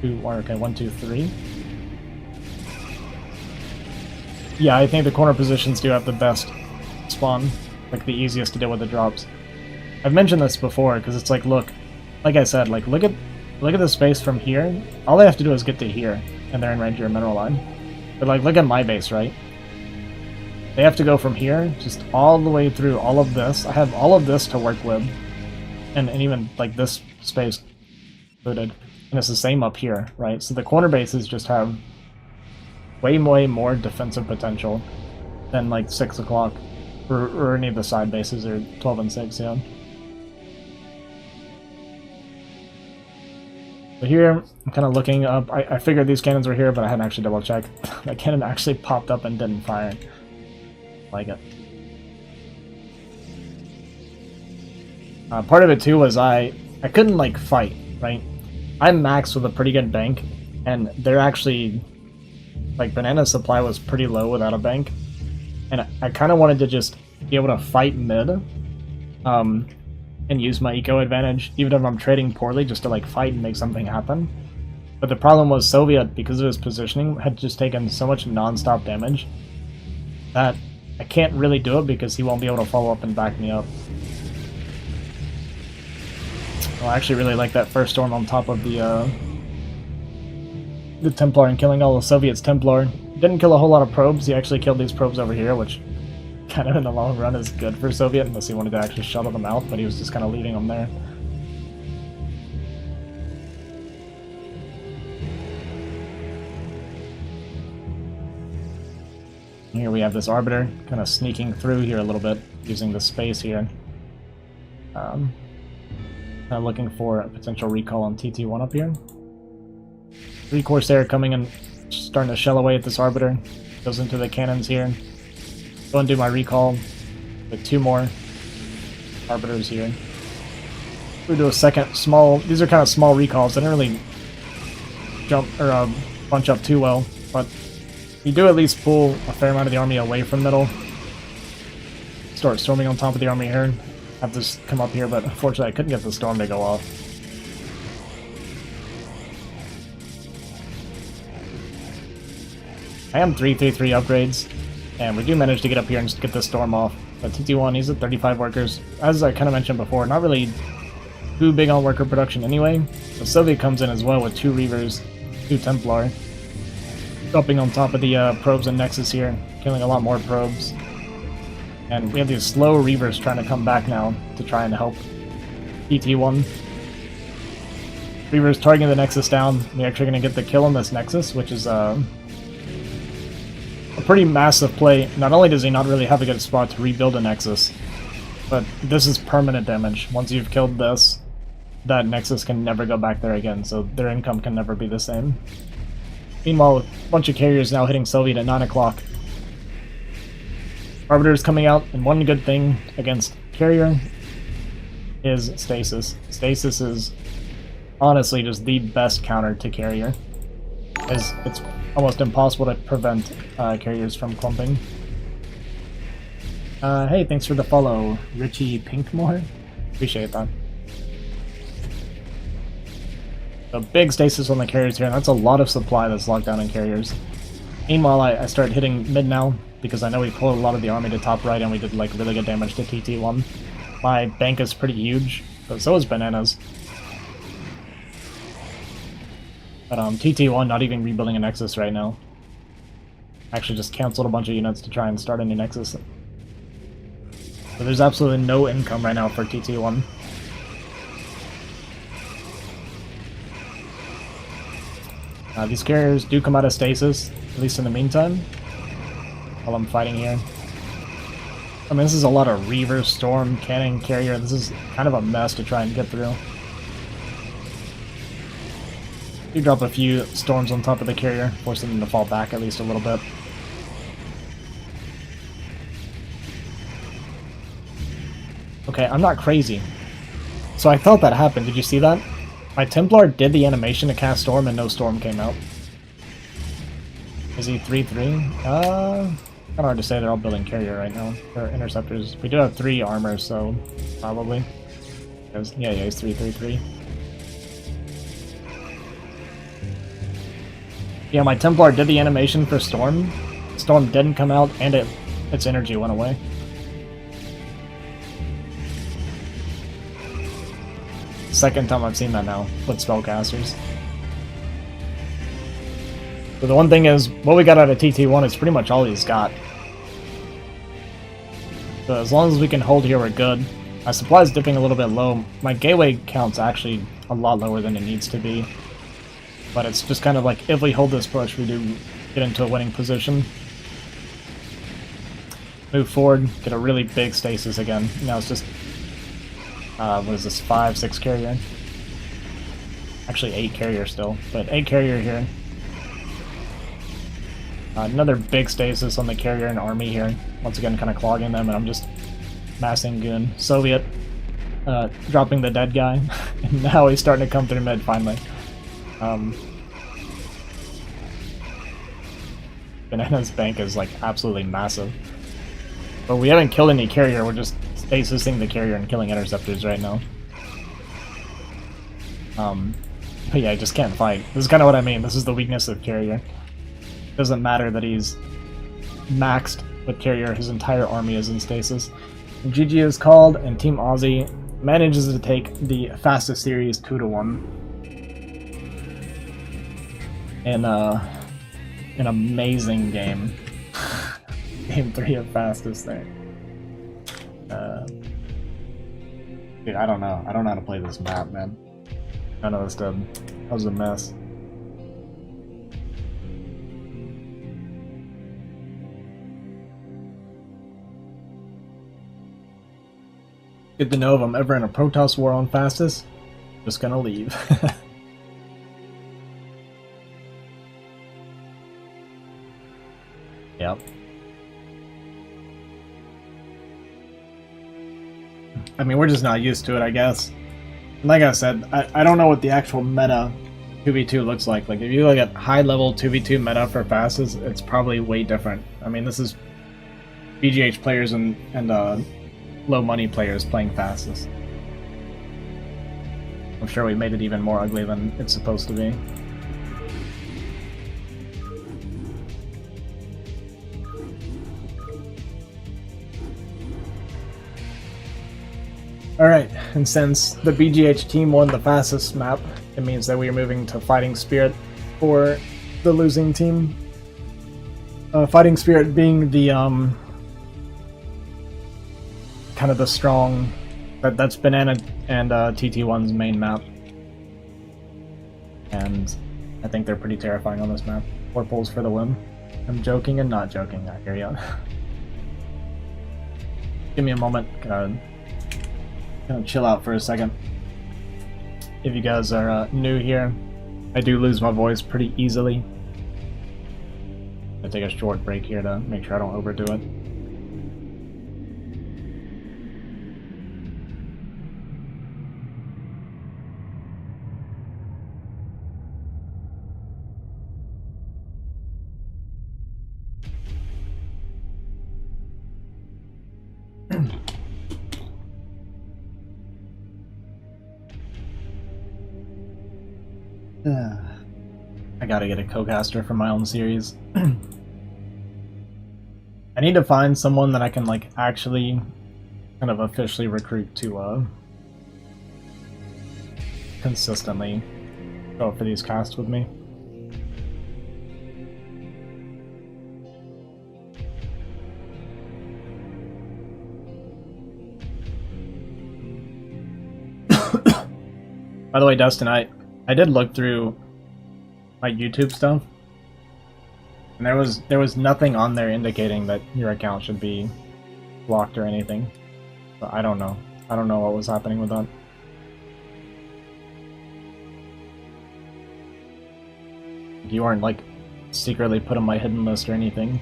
Okay, 1, 2, 3. Yeah, I think the corner positions do have the best spawn, like the easiest to deal with the drops. I've mentioned this before because it's like, look, like I said, like look at the space from here. All they have to do is get to here, and they're in range of your mineral line. But like, look at my base, right? They have to go from here, just all the way through all of this. I have all of this to work with. And even, like, this space included. And it's the same up here, right? So the corner bases just have way more defensive potential than, like, 6 o'clock. Or any of the side bases, or 12 and 6, yeah. So here, I'm kind of looking up. I figured these cannons were here, but I hadn't actually double-checked. That cannon actually popped up and didn't fire. Like it. Part of it too was I couldn't like fight, right? I'm maxed with a pretty good bank, and they're actually like Banana's supply was pretty low without a bank, and I kind of wanted to just be able to fight mid, and use my eco advantage, even if I'm trading poorly, just to like fight and make something happen. But the problem was Soviet, because of his positioning, had just taken so much non-stop damage that I can't really do it because he won't be able to follow up and back me up. Well, I actually really like that first storm on top of the the Templar and killing all the Soviets Templar. Didn't kill a whole lot of probes. He actually killed these probes over here, which kind of in the long run is good for Soviet, unless he wanted to actually shuttle them out, but he was just kind of leaving them there. Here we have this Arbiter kind of sneaking through here a little bit, using the space here. Kind of looking for a potential recall on TT1 up here. 3 Corsair coming and starting to shell away at this Arbiter. Goes into the cannons here. Go and do my recall with 2 more Arbiters here. We do a second small. These are kind of small recalls. They don't really jump or bunch up too well, but you do at least pull a fair amount of the army away from middle. Start storming on top of the army here. Have this come up here, but unfortunately I couldn't get the storm to go off. I am 333 upgrades, and we do manage to get up here and just get the storm off. But TT1, he's at 35 workers. As I kind of mentioned before, not really too big on worker production anyway. The Soviet comes in as well with 2 Reavers, 2 Templar. Dropping on top of the probes and Nexus here, killing a lot more probes. And we have these slow Reavers trying to come back now to try and help TT1. Reavers targeting the Nexus down. We're actually going to get the kill on this Nexus, which is a pretty massive play. Not only does he not really have a good spot to rebuild a Nexus, but this is permanent damage. Once you've killed this, that Nexus can never go back there again, so their income can never be the same. Meanwhile, a bunch of carriers now hitting Soviet at 9 o'clock. Arbiter's coming out, and one good thing against carrier is Stasis. Stasis is honestly just the best counter to carrier, as it's almost impossible to prevent carriers from clumping. Hey, thanks for the follow, Richie Pinkmore. Appreciate that. So big stasis on the carriers here, and that's a lot of supply that's locked down in carriers. Meanwhile, I start hitting mid now, because I know we pulled a lot of the army to top right, and we did like really good damage to TT1. My bank is pretty huge, but so is Bananas. But TT1 not even rebuilding a Nexus right now. Actually just canceled a bunch of units to try and start a new Nexus. So there's absolutely no income right now for TT1. These carriers do come out of stasis, at least in the meantime, while I'm fighting here. I mean, this is a lot of Reaver, Storm, Cannon, Carrier. This is kind of a mess to try and get through. You drop a few Storms on top of the Carrier, forcing them to fall back at least a little bit. Okay, I'm not crazy. So I thought that happened. Did you see that? My Templar did the animation to cast Storm and no Storm came out. Is he 3-3? Kind of hard to say. They're all building Carrier right now. They're Interceptors. We do have 3 armor, so probably. Yeah, he's 3-3-3. Yeah, my Templar did the animation for Storm. Storm didn't come out, and its energy went away. Second time I've seen that now with spellcasters. So the one thing is, what we got out of TT1 is pretty much all he's got. So as long as we can hold here, we're good. My supply is dipping a little bit low. My gateway count's actually a lot lower than it needs to be. But it's just kind of like, if we hold this push, we do get into a winning position. Move forward, get a really big stasis again. Now it's just... what is this, 5, 6 carrier? Actually 8 carrier still, but 8 carrier here. Another big stasis on the carrier and army here. Once again, kind of clogging them, and I'm just massing goon. Soviet dropping the dead guy, and now he's starting to come through mid finally. Banana's bank is like absolutely massive. But we haven't killed any carrier, we're just stasising the carrier and killing interceptors right now. But yeah, I just can't fight. This is kind of what I mean. This is the weakness of carrier. It doesn't matter that he's maxed with carrier, his entire army is in stasis. And GG is called, and Team Azhi manages to take the fastest series 2-1. in an amazing game. Game 3 of fastest there. Dude, I don't know. I don't know how to play this map, man. I know this did. That was a mess. Good to know if I'm ever in a Protoss war on fastest, just gonna leave. Yep. I mean, we're just not used to it, I guess. Like I said, I don't know what the actual meta 2v2 looks like. Like, if you look at high-level 2v2 meta for fastest, it's probably way different. I mean, this is BGH players and low-money players playing fastest. I'm sure we made it even more ugly than it's supposed to be. Alright, and since the BGH team won the fastest map, it means that we are moving to Fighting Spirit for the losing team. Fighting Spirit being the, kind of the strong... That's Banana and TT1's main map. And I think they're pretty terrifying on this map. 4 pulls for the win. I'm joking and not joking, I hear ya. Give me a moment, gonna chill out for a second. If you guys are new here, I do lose my voice pretty easily. I take a short break here to make sure I don't overdo it. I gotta get a co-caster for my own series. I need to find someone that I can, like, actually kind of officially recruit to consistently go for these casts with me. By the way, Dustin, I did look through my YouTube stuff, and there was nothing on there indicating that your account should be blocked or anything. But I don't know. I don't know what was happening with that. You weren't, like, secretly put on my hidden list or anything.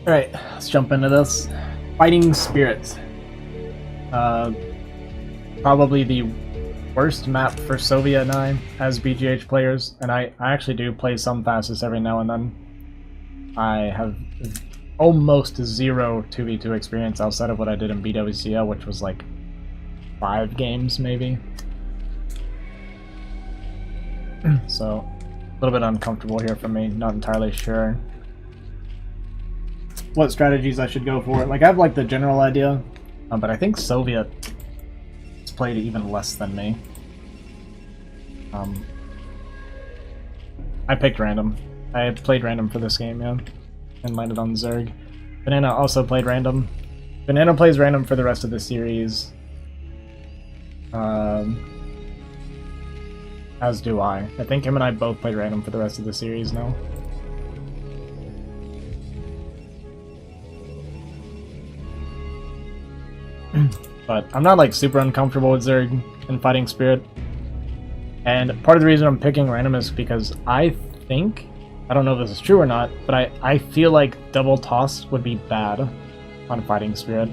Alright, let's jump into this. Fighting Spirit. Probably the worst map for Sovia and I as BGH players, and I actually do play some fastest every now and then. I have almost zero 2v2 experience outside of what I did in BWCL, which was like 5 games maybe. So, a little bit uncomfortable here for me, not entirely sure what strategies I should go for. Like, I have like the general idea, but I think Soviet has played even less than me. I picked random. I played random for this game, yeah, and landed on Zerg. Banana also played random. Banana plays random for the rest of the series. As do I. I think him and I both played random for the rest of the series now. But I'm not like super uncomfortable with Zerg and Fighting Spirit. And part of the reason I'm picking random is because I think, I don't know if this is true or not, but I feel like double toss would be bad on Fighting Spirit.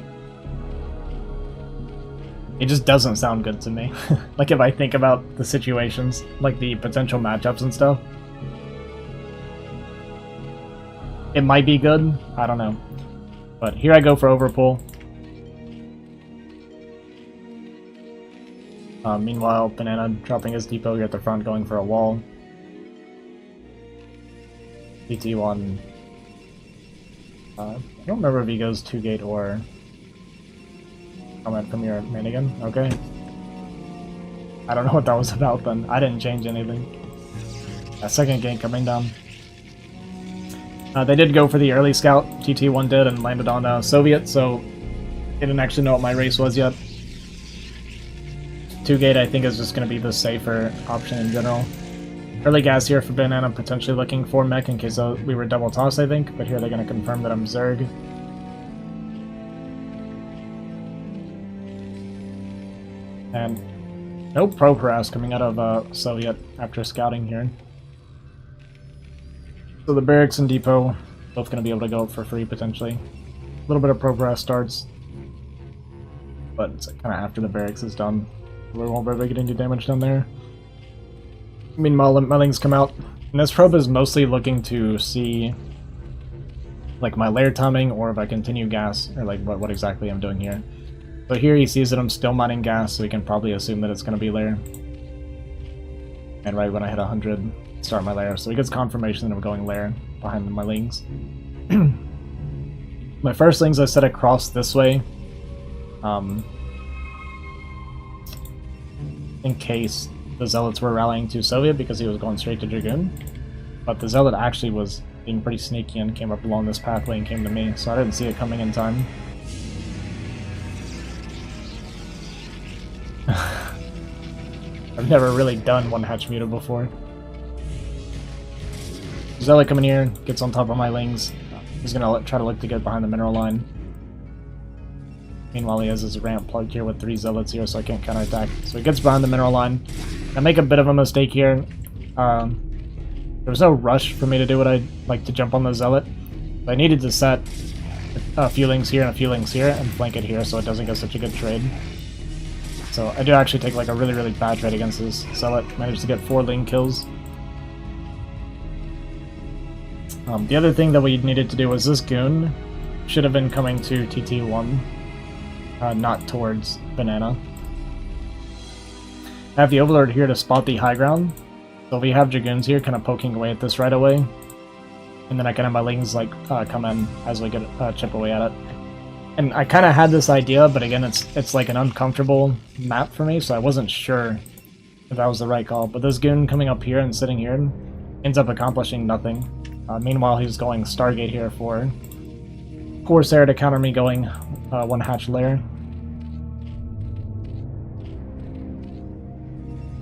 It just doesn't sound good to me. Like, if I think about the situations, like the potential matchups and stuff. It might be good, I don't know. But here I go for overpull. Meanwhile, Banana dropping his depot here at the front, going for a wall. PT1 I don't remember if he goes 2-gate or comment from your main again. Okay. I don't know what that was about then. I didn't change anything. Second gate coming down. They did go for the early scout. TT1 did and landed on Soviet, so they didn't actually know what my race was yet. 2-gate I think is just going to be the safer option in general. Early gas here for Banana, potentially looking for mech in case we were double toss, I think, but here they're going to confirm that I'm Zerg. And no pro harass coming out of Soviet after scouting here. So the barracks and depot both going to be able to go for free potentially. A little bit of pro harass starts, but it's kind of after the barracks is done. We won't be able to get any damage down there. Meanwhile, Mellings come out, and this probe is mostly looking to see like my lair timing or if I continue gas, or like what exactly I'm doing here. So here he sees that I'm still mining gas, so he can probably assume that it's going to be lair. And right when I hit 100, start my lair, so he gets confirmation that I'm going lair behind my lings. My first lings I set across this way, in case the Zealots were rallying to Soviet because he was going straight to Dragoon. But the Zealot actually was being pretty sneaky and came up along this pathway and came to me, so I didn't see it coming in time. I've never really done one hatch muta before. Zealot coming here, gets on top of my lings. He's gonna try to look to get behind the mineral line. Meanwhile, he has his ramp plugged here with 3 Zealots here, so I can't counterattack. So he gets behind the mineral line. I make a bit of a mistake here. There was no rush for me to do what I'd like to jump on the Zealot. But I needed to set a few lings here and a few lings here and flank it here so it doesn't get such a good trade. So I do actually take like a really bad trade against this Zealot. Managed to get 4 ling kills. The other thing that we needed to do was this Goon should have been coming to TT1. Not towards Banana. I have the Overlord here to spot the high ground, so we have Dragoons here kind of poking away at this right away, and then I can have my lings like come in as we get chip away at it. And I kind of had this idea, but again it's like an uncomfortable map for me, so I wasn't sure if that was the right call. But this Goon coming up here and sitting here ends up accomplishing nothing. Meanwhile, he's going Stargate here for Corsair to counter me going 1 hatch lair.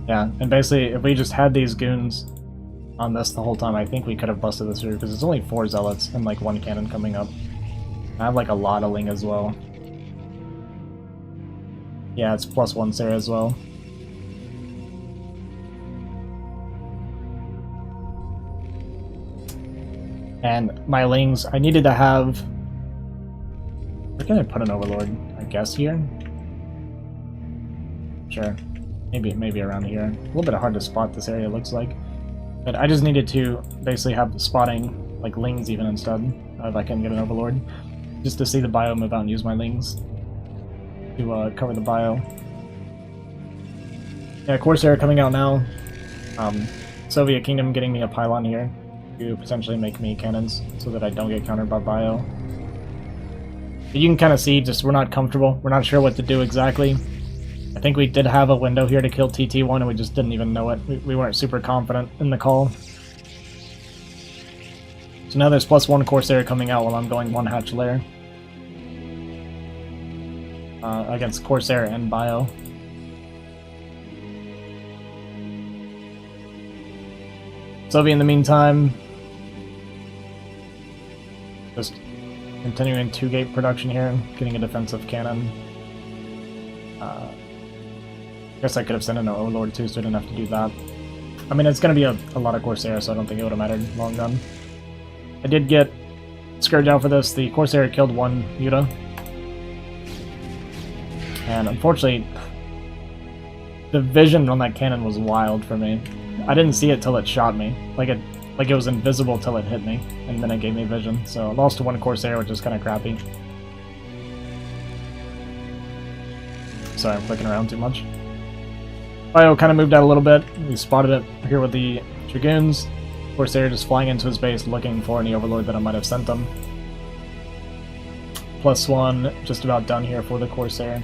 Yeah, and basically, if we just had these goons on this the whole time, I think we could have busted this through, because it's only 4 Zealots and like 1 cannon coming up. I have like a lot of ling as well. Yeah, it's +1 Sarah as well. And my lings, I needed to have... We're gonna put an Overlord, I guess, here? Sure. Maybe around here. A little bit hard to spot this area, looks like. But I just needed to basically have the spotting, like lings even instead, if I can get an Overlord. Just to see the bio move out and use my lings to cover the bio. Yeah, Corsair coming out now. Soviet Kingdom getting me a pylon here to potentially make me cannons so that I don't get countered by bio. But you can kind of see, just we're not comfortable. We're not sure what to do exactly. I think we did have a window here to kill TT1 and we just didn't even know it. We weren't super confident in the call. So now there's +1 Corsair coming out while I'm going 1 hatch lair. Against Corsair and bio. Soviet in the meantime, just continuing 2-gate production here, getting a defensive cannon. I guess I could have sent in an Overlord too, so I didn't have to do that. I mean, it's going to be a lot of Corsair, so I don't think it would have mattered long run. I did get Scourge out for this. The Corsair killed 1 Muta. And unfortunately, the vision on that cannon was wild for me. I didn't see it till it shot me. Like it was invisible till it hit me, and then it gave me vision. So I lost to 1 Corsair, which is kind of crappy. Sorry, I'm clicking around too much. Bio kind of moved out a little bit. We spotted it here with the Dragoons. Corsair just flying into his base looking for any Overlord that I might have sent them. +1 just about done here for the Corsair.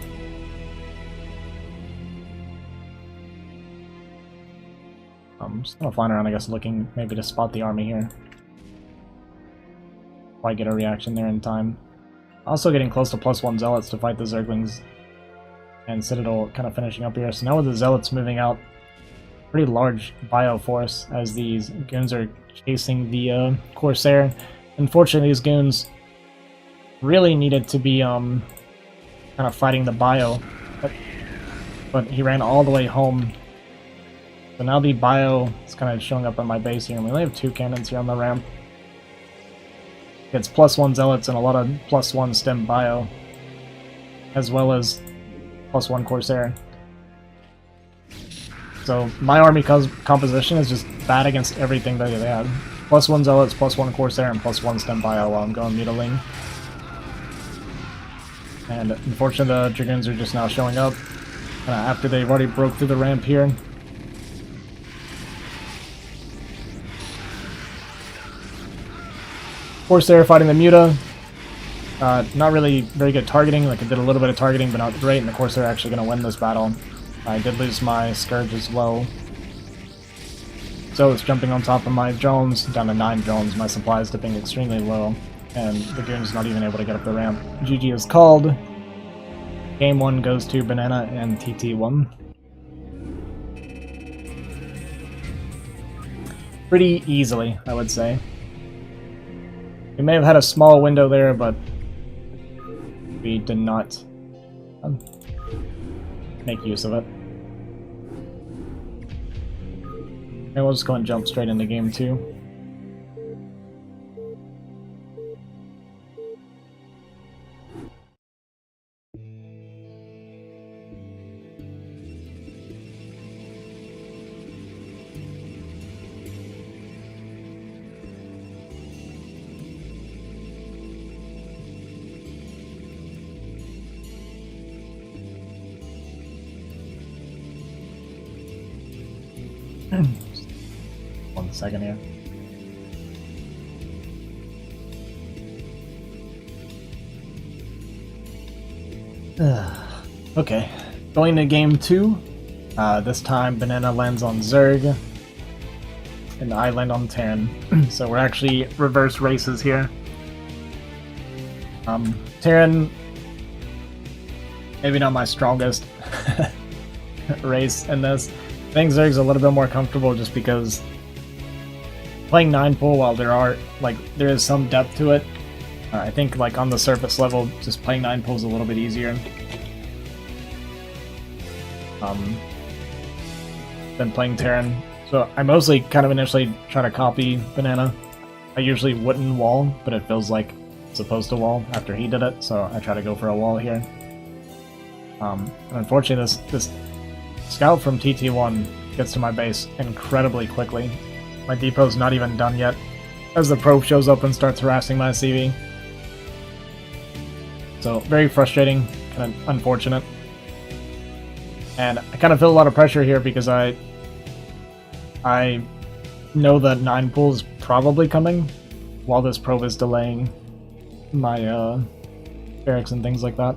I'm just gonna fly around, I guess, looking maybe to spot the army here. Probably get a reaction there in time. Also getting close to +1 Zealots to fight the Zerglings and Citadel kind of finishing up here. So now with the Zealots moving out, pretty large bio force as these goons are chasing the Corsair. Unfortunately, these goons really needed to be kind of fighting the bio, but he ran all the way home. So now the bio is kind of showing up on my base here, and we only have 2 cannons here on the ramp. It's +1 Zealots and a lot of +1 stem bio, as well as +1 Corsair. So my army composition is just bad against everything that they have. +1 Zealots, +1 Corsair, and +1 stem bio while I'm going mutiling. And unfortunately the Dragoons are just now showing up after they've already broke through the ramp here. Corsair fighting the Muta. Not really very good targeting. Like, I did a little bit of targeting, but not great, and the Corsair are actually going to win this battle. I did lose my Scourge as well. So it's jumping on top of my drones, down to 9 drones. My supply is dipping extremely low, and the Goon's not even able to get up the ramp. GG is called. Game 1 goes to Banana and TT1. Pretty easily, I would say. We may have had a small window there, but we did not make use of it. And we'll just go and jump straight into game 2. One second here. Okay, going to game 2. This time Banana lands on Zerg, and I land on Terran. So we're actually reverse races here. Terran, maybe not my strongest race in this. I think Zerg's a little bit more comfortable just because playing 9-pool, while there is some depth to it, I think like on the surface level, just playing 9-pool is a little bit easier than playing Terran. So I mostly kind of initially try to copy Banana. I usually wouldn't wall, but it feels like it's supposed to wall after he did it, so I try to go for a wall here. And unfortunately this scout from TT1 gets to my base incredibly quickly. My depot's not even done yet as the probe shows up and starts harassing my CV. So very frustrating, kind of unfortunate. And I kind of feel a lot of pressure here because I know that 9-pool is probably coming while this probe is delaying my barracks and things like that.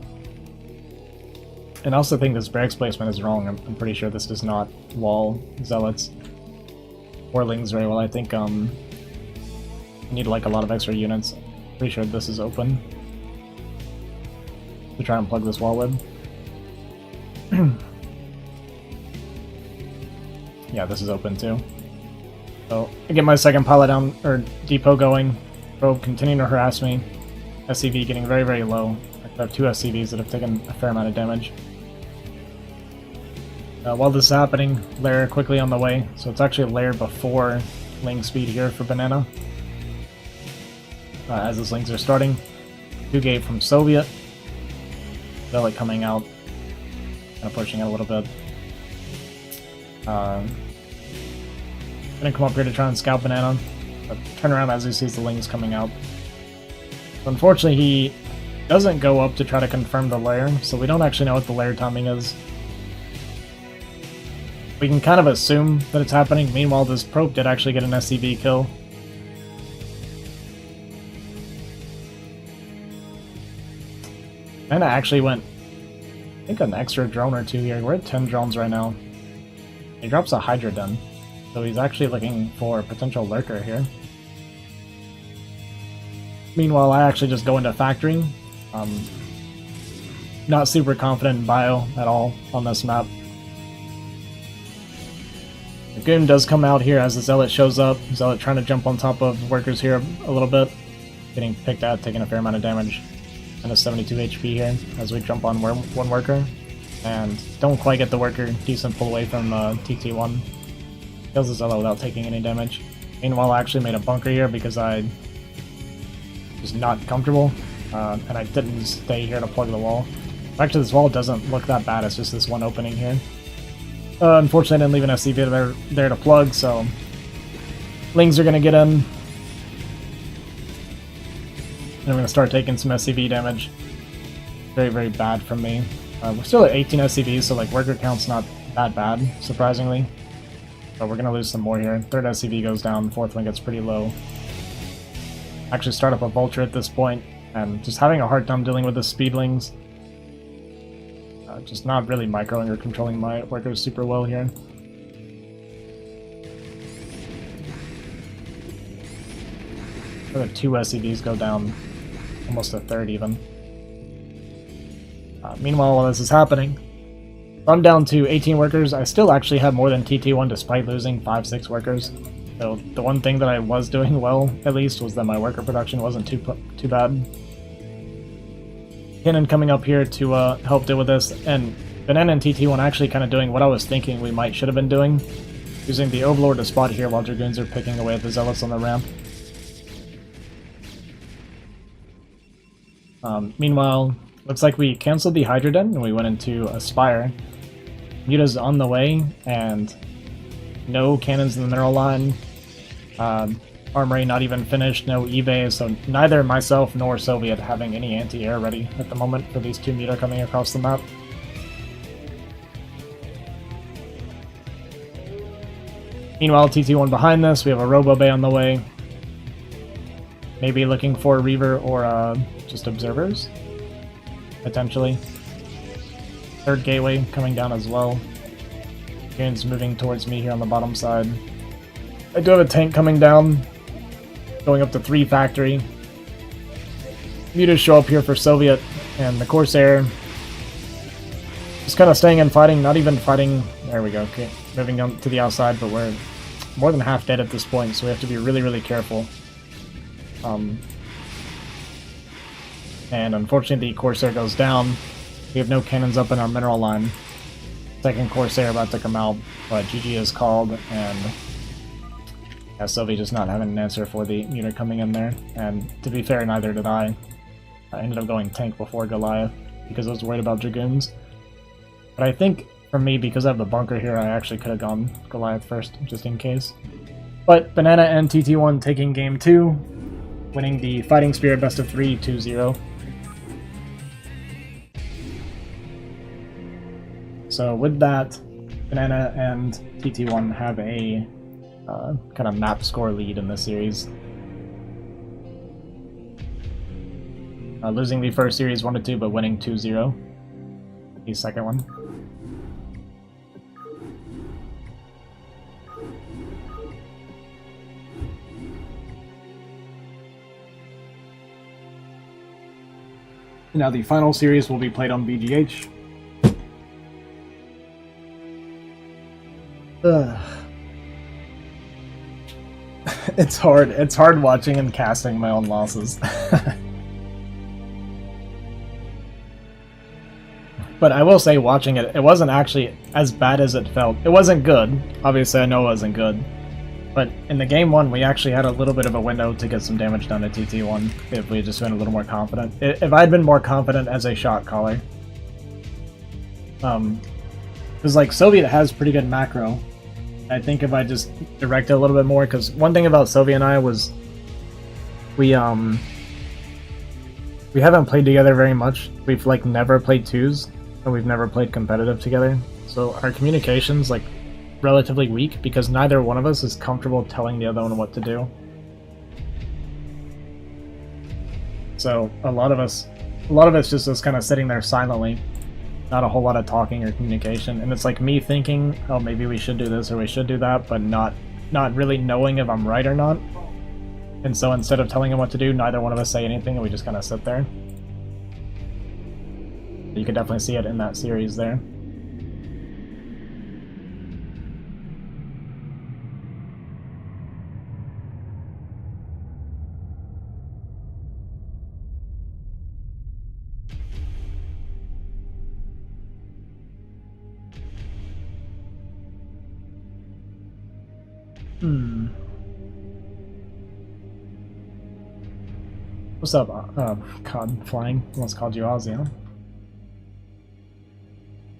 And I also think this barracks placement is wrong. I'm pretty sure this does not wall Zealots or Lings very well. I think you need like a lot of extra units. Pretty sure this is open to try and plug this wall with. Yeah, this is open too. So I get my second pilot down, or depot going. Probe continuing to harass me. SCV getting very, very low. I have 2 SCVs that have taken a fair amount of damage. While this is happening, lair quickly on the way. So it's actually a lair before Ling speed here for Banana. As his Lings are starting. 2 gate from Soviet. Zealot coming out. Kind of pushing it a little bit. Gonna come up here to try and scout Banana. But turn around as he sees the Lings coming out. So unfortunately he doesn't go up to try to confirm the lair, so we don't actually know what the lair timing is. We can kind of assume that it's happening. Meanwhile, this probe did actually get an SCV kill. And I actually went, I think, an extra drone or two here. We're at 10 drones right now. He drops a Hydra Den, so he's actually looking for a potential lurker here. Meanwhile, I actually just go into factory. Not super confident in bio at all on this map. The Goon does come out here as the Zealot shows up. Zealot trying to jump on top of workers here a little bit. Getting picked at, taking a fair amount of damage. And a 72 HP here as we jump on one worker. And don't quite get the worker. Decent pull away from TT1. Kills the Zealot without taking any damage. Meanwhile, I actually made a bunker here because I was not comfortable. And I didn't stay here to plug the wall. Actually, this wall doesn't look that bad. It's just this one opening here. Unfortunately, I didn't leave an SCV there to plug, so Lings are going to get in. And I'm going to start taking some SCV damage. Very, very bad from me. We're still at 18 SCVs, so like worker count's not that bad, surprisingly. But we're going to lose some more here. Third SCV goes down, fourth one gets pretty low. Actually start up a Vulture at this point, and just having a hard time dealing with the Speedlings. Just not really microing or controlling my workers super well here. The two SCVs go down, almost a third even. Meanwhile, while this is happening, I'm down to 18 workers. I still actually have more than TT1 despite losing 5-6 workers. So the one thing that I was doing well, at least, was that my worker production wasn't too bad. Cannon coming up here to help deal with this, and Banana and TT1 actually kind of doing what I was thinking we should have been doing, using the Overlord to spot here while Dragoons are picking away at the Zealots on the ramp. Meanwhile, looks like we canceled the Hydra Den and we went into Aspire. Muta's on the way, and no cannons in the mineral line. Armory not even finished, no eBay, so neither myself nor Soviet having any anti-air ready at the moment for these two Muta coming across the map. Meanwhile, TT1 behind this, we have a Robo Bay on the way. Maybe looking for Reaver or just observers, potentially. Third gateway coming down as well. Gain's moving towards me here on the bottom side. I do have a tank coming down, going up to 3 factory. Mutas show up here for Soviet, and the Corsair just kind of staying and fighting, not even fighting. There we go, okay. Moving down to the outside, but we're more than half dead at this point, so we have to be really, really careful. And unfortunately the Corsair goes down. We have no cannons up in our mineral line. Second Corsair about to come out, but GG is called, and yeah, Sylvie just not having an answer for the Muta coming in there. And to be fair, neither did I. I ended up going tank before Goliath because I was worried about Dragoons. But I think for me, because I have the bunker here, I actually could have gone Goliath first, just in case. But Banana and TT1 taking game 2, winning the Fighting Spirit best of 3, 2-0. So with that, Banana and TT1 have a kind of map score lead in this series. Losing the first series 1-2, but winning 2-0 the second one. Now the final series will be played on BGH. It's hard watching and casting my own losses. But I will say, watching it, it wasn't actually as bad as it felt. It wasn't good. Obviously, I know it wasn't good. But in the game 1, we actually had a little bit of a window to get some damage done to TT1 if we had just been a little more confident. If I had been more confident as a shot caller. Because, like, Soviet has pretty good macro. I think if I just direct it a little bit more, because one thing about Soviet and I was we haven't played together very much. We've, like, never played twos, and we've never played competitive together. So our communication's, like, relatively weak because neither one of us is comfortable telling the other one what to do. So a lot of us a lot of it's just us kind of sitting there silently, not a whole lot of talking or communication, and it's like me thinking, oh, maybe we should do this or we should do that, but not really knowing if I'm right or not. And so instead of telling him what to do, neither one of us say anything, and we just kind of sit there. You can definitely see it in that series there. What's up? God, flying. Almost called you Azhi, huh?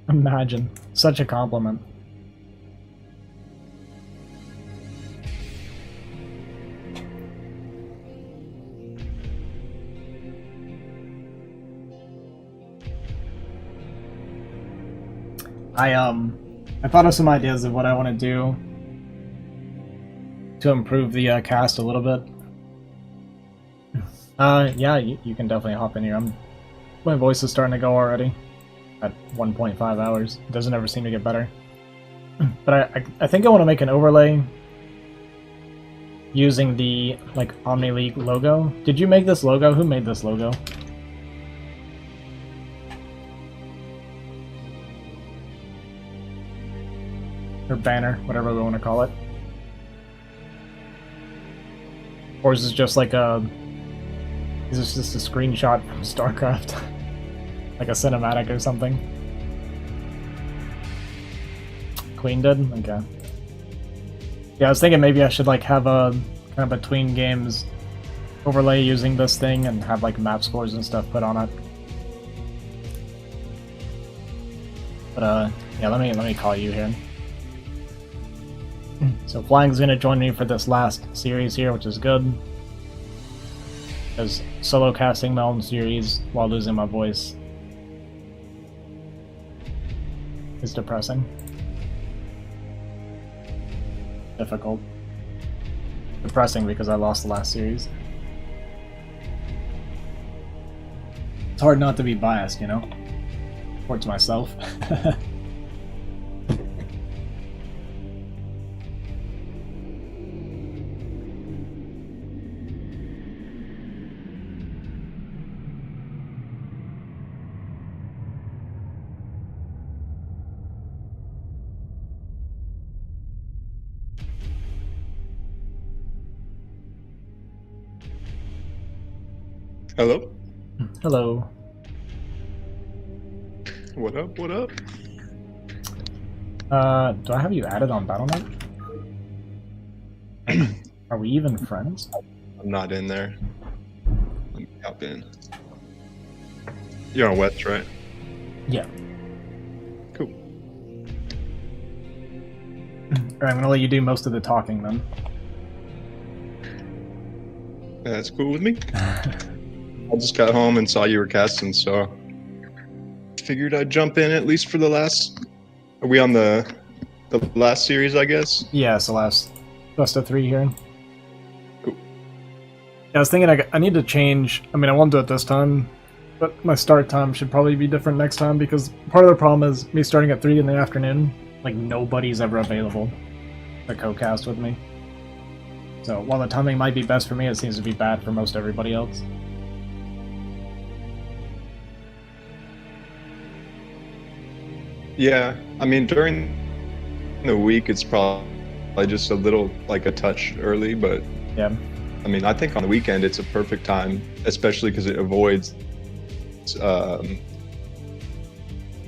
Imagine. Such a compliment. I thought of some ideas of what I want to do to improve the cast a little bit. Yeah, you can definitely hop in here. My voice is starting to go already at 1.5 hours. It doesn't ever seem to get better. But I think I want to make an overlay using the like Omni League logo. Did you make this logo? Who made this logo? Or banner, whatever we want to call it. Or is this just like a... Is this just a screenshot from StarCraft? Like a cinematic or something? Queen did? Okay. Yeah, I was thinking maybe I should like have a kind of between games overlay using this thing and have like map scores and stuff put on it. But yeah, let me call you here. So Flying's gonna join me for this last series here, which is good. Because solo casting my own series while losing my voice is depressing. Difficult. Depressing because I lost the last series. It's hard not to be biased, you know? Towards myself. Hello? Hello. What up, what up? Do I have you added on Battle.net? Are we even friends? I'm not in there. Let me hop in. You're on West, right? Yeah. Cool. Alright, I'm gonna let you do most of the talking then. That's cool with me. I just got home and saw you were casting, so figured I'd jump in at least for the last... Are we on the last series, I guess? Yeah, it's the last best of 3 here. Cool. Yeah, I was thinking I need to change... I mean, I won't do it this time, but my start time should probably be different next time, because part of the problem is me starting at 3 in the afternoon. Like, nobody's ever available to co-cast with me. So, while the timing might be best for me, it seems to be bad for most everybody else. Yeah, I mean, during the week, it's probably just a little, like, a touch early, but... Yeah. I mean, I think on the weekend, it's a perfect time, especially because it avoids...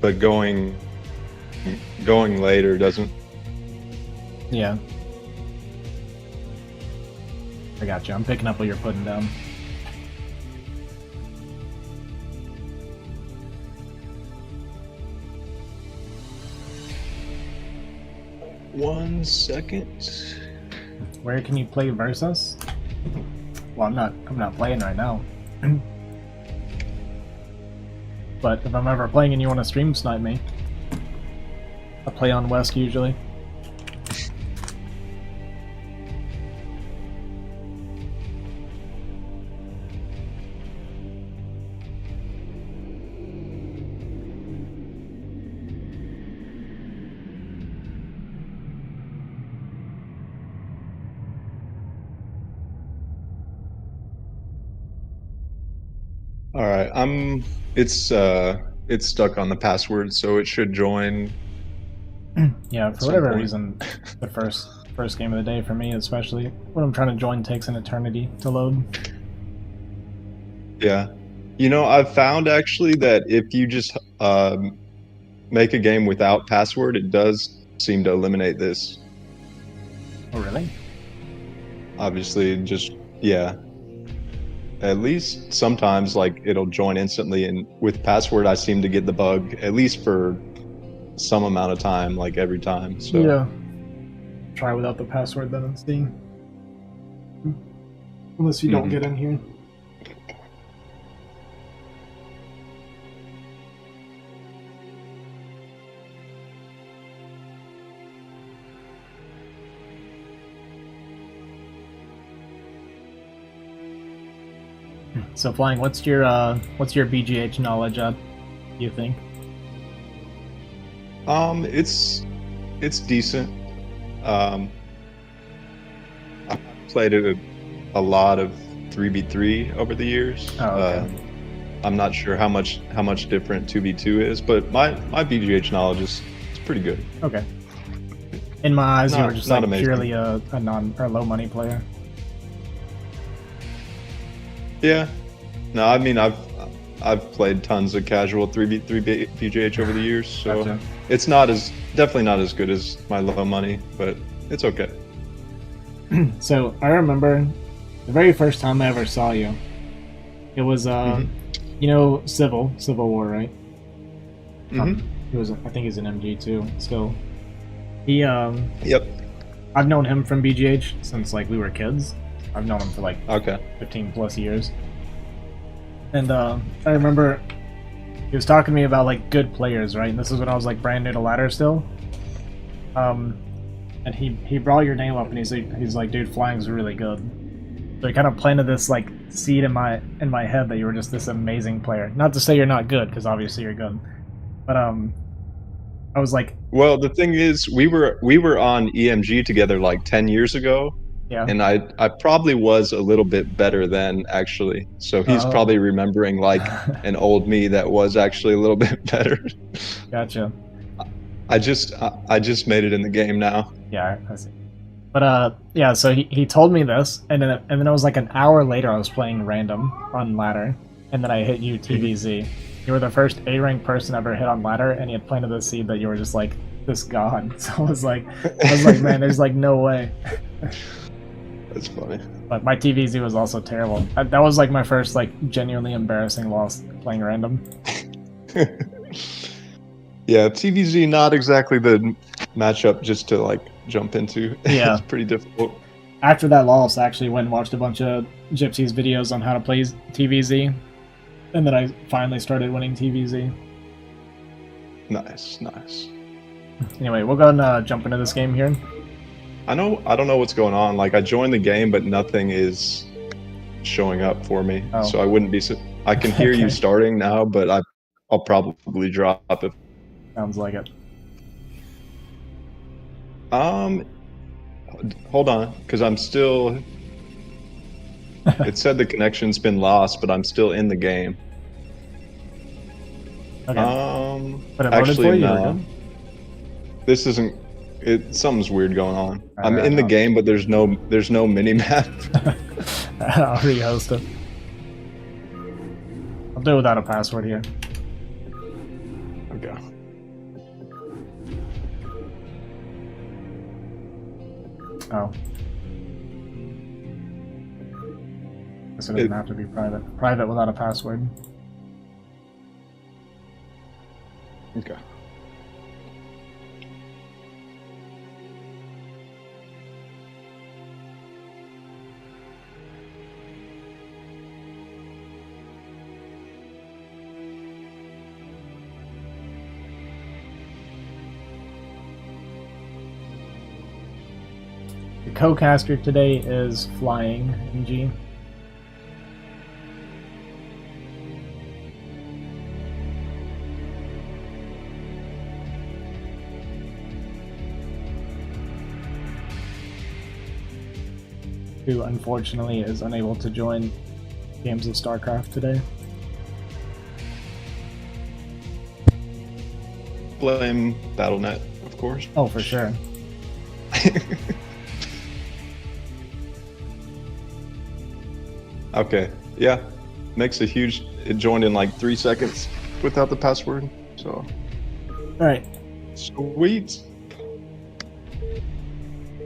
but going later doesn't. Yeah. I got you. I'm picking up what you're putting down. One second. Where can you play Versus? Well, I'm not playing right now. But if I'm ever playing and you want to stream snipe me, I play on West usually. All right, it's stuck on the password, so it should join Yeah, at for some whatever point. reason, the first game of the day for me, especially when I'm trying to join, takes an eternity to load. Yeah, I've found actually that if you just make a game without password, it does seem to eliminate this. Oh, really? Obviously, just yeah. At least sometimes, like it'll join instantly, and with password, I seem to get the bug at least for some amount of time, like every time. So. Yeah. Try without the password then and see. Unless you don't Mhm. get in here. So Flying, what's your BGH knowledge up, you think? It's decent. Um, I've played a lot of 3v3 over the years. Oh, okay. I'm not sure how much different 2v2 is, but my BGH knowledge is pretty good. Okay. In my eyes, you were Not just not like amazing. purely a non or low money player. Yeah. No, I mean I've played tons of casual 3v3 BGH over the years, so Gotcha. it's definitely not as good as my low money, but it's okay. So I remember the very first time I ever saw you. It was Mhm. you know, Civil War, right? Mhm. He was, I think he's an MG too. Still, he Yep. I've known him from BGH since like we were kids. I've known him for like Okay. 15 plus years. And I remember he was talking to me about like good players, right? And this is when I was like brand new to ladder still. And he brought your name up and he's like, dude, Flying's really good. So he kind of planted this like seed in my head that you were just this amazing player. Not to say you're not good, because obviously you're good. But I was like, Well, the thing is, we were on EMG together like 10 years ago, yeah. and I probably was a little bit better then, actually. So he's Oh. probably remembering like an old me that was actually a little bit better. Gotcha. I just made it in the game now. Yeah, I see. But yeah, so he told me this, and then it was like an hour later I was playing random on ladder, and then I hit you TVZ. You were the first A rank person ever hit on ladder, and he had planted the seed that you were just like this god. So I was like, man, there's like no way. That's funny. But my TVZ was also terrible. That was like my first like genuinely embarrassing loss playing random. Yeah, TVZ not exactly the matchup just to like jump into. Yeah. It's pretty difficult. After that loss, I actually went and watched a bunch of Gypsy's videos on how to play TVZ, and then I finally started winning TVZ. Nice. Anyway, we'll go and jump into this game here. I don't know what's going on. Like I joined the game, but nothing is showing up for me. Oh. So I wouldn't be. I can hear you Okay. starting now, but I'll probably drop if. Sounds like it. Hold on, because I'm still. It said the connection's been lost, but I'm still in the game. Okay. But it loaded Actually, for you, no. you're good? This isn't. Something's weird going on. I'm Alright, in the I'll- game, but there's no mini map. I'll rehost it. I'll do it without a password here. Okay. Oh. Guess it doesn't have to be private. Private without a password. Okay. The co-caster today is Flying MG. Who unfortunately is unable to join games of StarCraft today. blame BattleNet, of course. Oh, for sure. Okay, yeah. Makes a huge... It joined in like 3 seconds without the password, so... Alright. Sweet.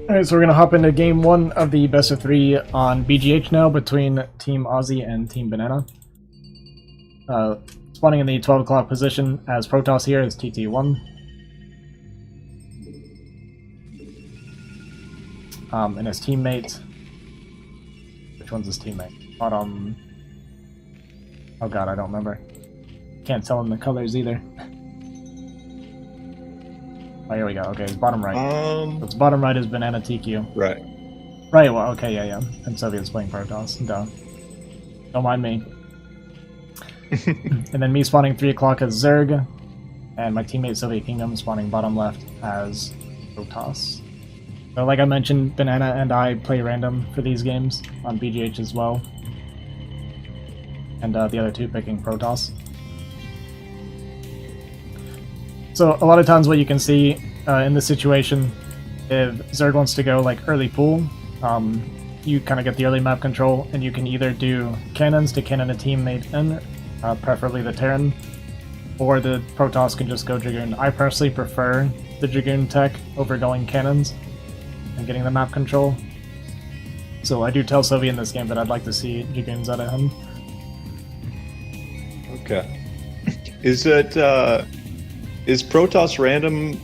Alright, so we're going to hop into game 1 of the best of 3 on BGH now between Team Azhi and Team Banana. Spawning in the 12 o'clock position as Protoss here is TT1. And his teammate... Which one's his teammate? Bottom... Oh god, I don't remember. Can't tell him the colors either. Oh, here we go. Okay, it's bottom right. It's bottom right is Banana TQ. Right. Right, well, okay, yeah. And Soviet's playing Protoss. Duh. Don't mind me. And then me spawning 3 o'clock as Zerg, and my teammate Soviet Kingdom spawning bottom left as Protoss. So like I mentioned, Banana and I play random for these games on BGH as well. And the other two picking Protoss. So a lot of times what you can see in this situation, if Zerg wants to go like early pool, you kind of get the early map control, and you can either do cannons to cannon a teammate in, preferably the Terran, or the Protoss can just go Dragoon. I personally prefer the Dragoon tech over going cannons and getting the map control. So I do tell Soviet in this game that I'd like to see Dragoons out of him. Okay. Is it is Protoss random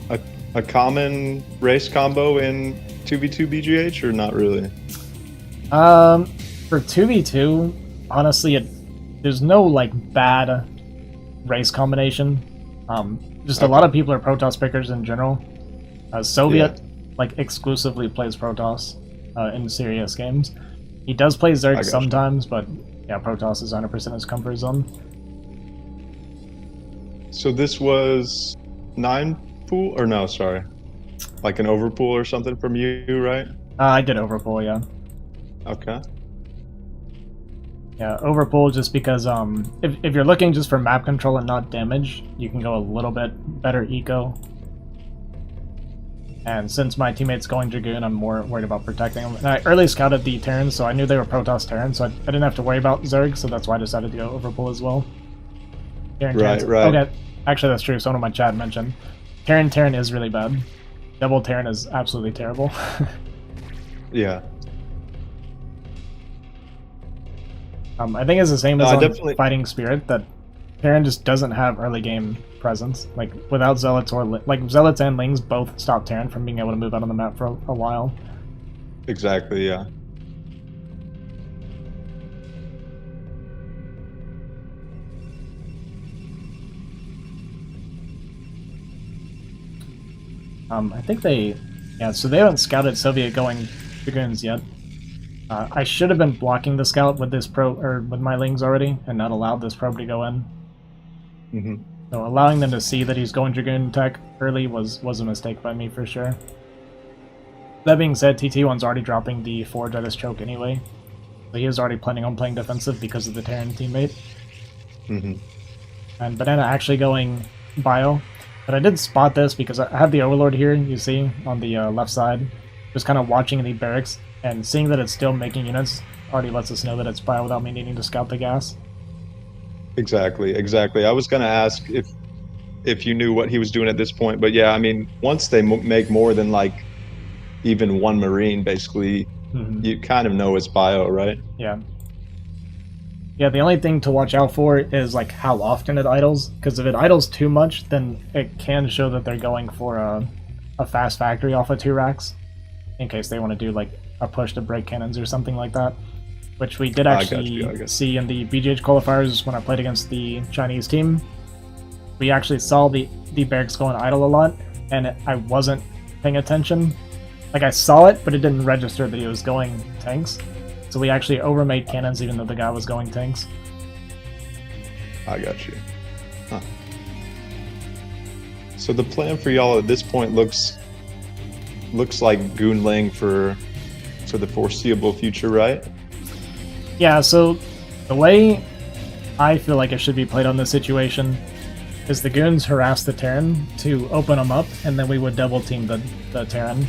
a common race combo in 2v2 BGH or not really? For 2v2, honestly, there's no like bad race combination. Just a lot of people are Protoss pickers in general. Soviet like exclusively plays Protoss in serious games. He does play Zerg sometimes, but yeah, Protoss is 100% his comfort zone. So this was 9 pool, or no, sorry, like an overpool or something from you, right? I did overpool, yeah. Okay. Yeah, overpool just because if you're looking just for map control and not damage, you can go a little bit better eco. And since my teammate's going Dragoon, I'm more worried about protecting them. And I early scouted the Terrans, so I knew they were Protoss Terrans, so I didn't have to worry about Zerg, so that's why I decided to go overpool as well. Right. Okay, actually that's true, someone in my chat mentioned. Terran is really bad. Double Terran is absolutely terrible. Yeah. I think it's the same as on Fighting Spirit, that Terran just doesn't have early game presence. Like, without Zealots or... Like, Zealots and Lings both stop Terran from being able to move out on the map for a while. Exactly, yeah. I think they... Yeah, so they haven't scouted Soviet going Dragoons yet. I should have been blocking the scout with this with my Lings already, and not allowed this probe to go in. Mm-hmm. So allowing them to see that he's going Dragoon tech early was a mistake by me for sure. That being said, TT1's already dropping the Forge at his choke anyway. So he is already planning on playing defensive because of the Terran teammate. Mm-hmm. And Banana actually going bio. But I did spot this because I have the Overlord here, you see, on the left side. Just kind of watching the barracks, and seeing that it's still making units already lets us know that it's bio without me needing to scout the gas. Exactly. I was going to ask if you knew what he was doing at this point, but yeah, I mean, once they make more than like even one Marine, basically, you kind of know it's bio, right? Yeah. Yeah, the only thing to watch out for is like how often it idles, because if it idles too much, then it can show that they're going for a fast factory off of 2 racks, in case they want to do like a push to break cannons or something like that, which we did actually see in the BGH qualifiers when I played against the Chinese team. We actually saw the barracks going idle a lot, and I wasn't paying attention. Like, I saw it, but it didn't register that he was going tanks. So we actually overmade cannons even though the guy was going tanks. I got you. Huh. So the plan for y'all at this point looks like Goonling for the foreseeable future, right? Yeah, so the way I feel like it should be played on this situation is the goons harass the Terran to open them up, and then we would double team the Terran.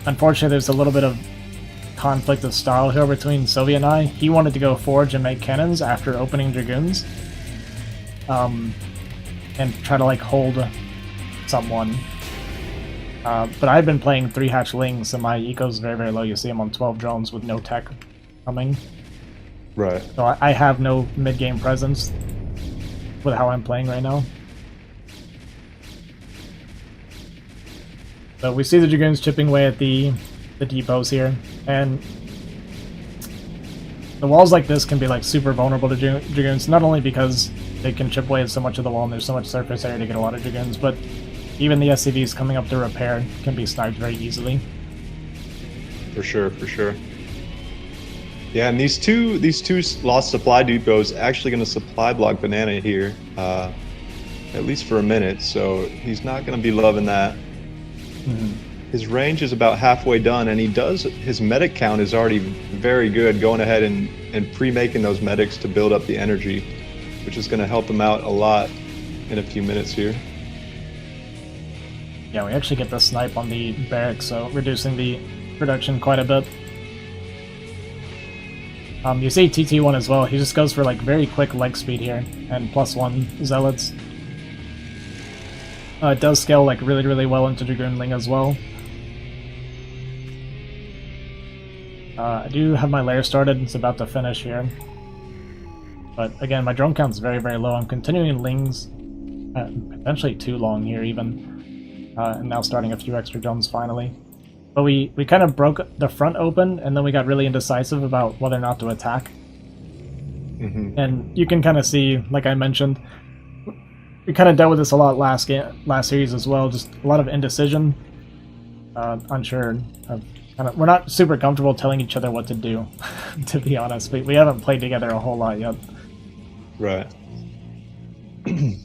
Unfortunately, there's a little bit of conflict of style here between Soviet and I. He wanted to go forge and make cannons after opening Dragoons, and try to like hold someone. But I've been playing 3-hatch Lings, so my eco's very, very low. You see I'm on 12 drones with no tech coming. Right. So I have no mid-game presence with how I'm playing right now. So we see the Dragoons chipping away at the depots here, and the walls like this can be like super vulnerable to Dragoons, not only because they can chip away at so much of the wall and there's so much surface area to get a lot of Dragoons, but even the SCVs coming up to repair can be sniped very easily. For sure, for sure. Yeah, and these two lost supply depots actually going to supply block Banana here, at least for a minute, so he's not going to be loving that. His range is about halfway done, and his medic count is already very good, going ahead and pre-making those medics to build up the energy, which is going to help him out a lot in a few minutes here. Yeah, we actually get the snipe on the barracks, so reducing the production quite a bit. You see TT1 as well, he just goes for like very quick leg speed here, and +1 zealots. It does scale like really, really well into Dragoonling as well. I do have my lair started, it's about to finish here. But again, my drone count's very, very low. I'm continuing Lings, potentially too long here even. And now starting a few extra drones finally. But we kind of broke the front open, and then we got really indecisive about whether or not to attack. And you can kind of see, like I mentioned, we kind of dealt with this a lot last series as well, just a lot of indecision. Unsure of we're not super comfortable telling each other what to do, to be honest. We haven't played together a whole lot yet. Right. And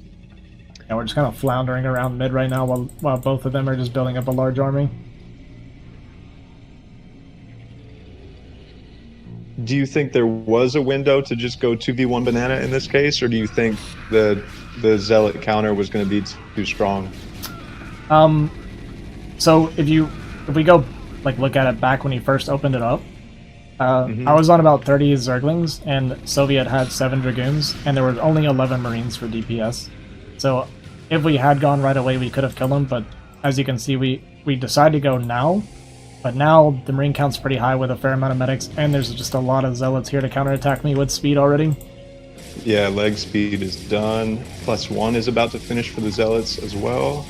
we're just kind of floundering around mid right now while both of them are just building up a large army. Do you think there was a window to just go 2v1 Banana in this case, or do you think the Zealot counter was going to be too strong? So if we go like look at it back when he first opened it up, I was on about 30 Zerglings, and Soviet had 7 Dragoons, and there were only 11 Marines for DPS. So if we had gone right away, we could have killed him, but as you can see, we decided to go now. But now the Marine count's pretty high with a fair amount of medics, and there's just a lot of Zealots here to counterattack me with speed already. Yeah, leg speed is done. +1 is about to finish for the Zealots as well.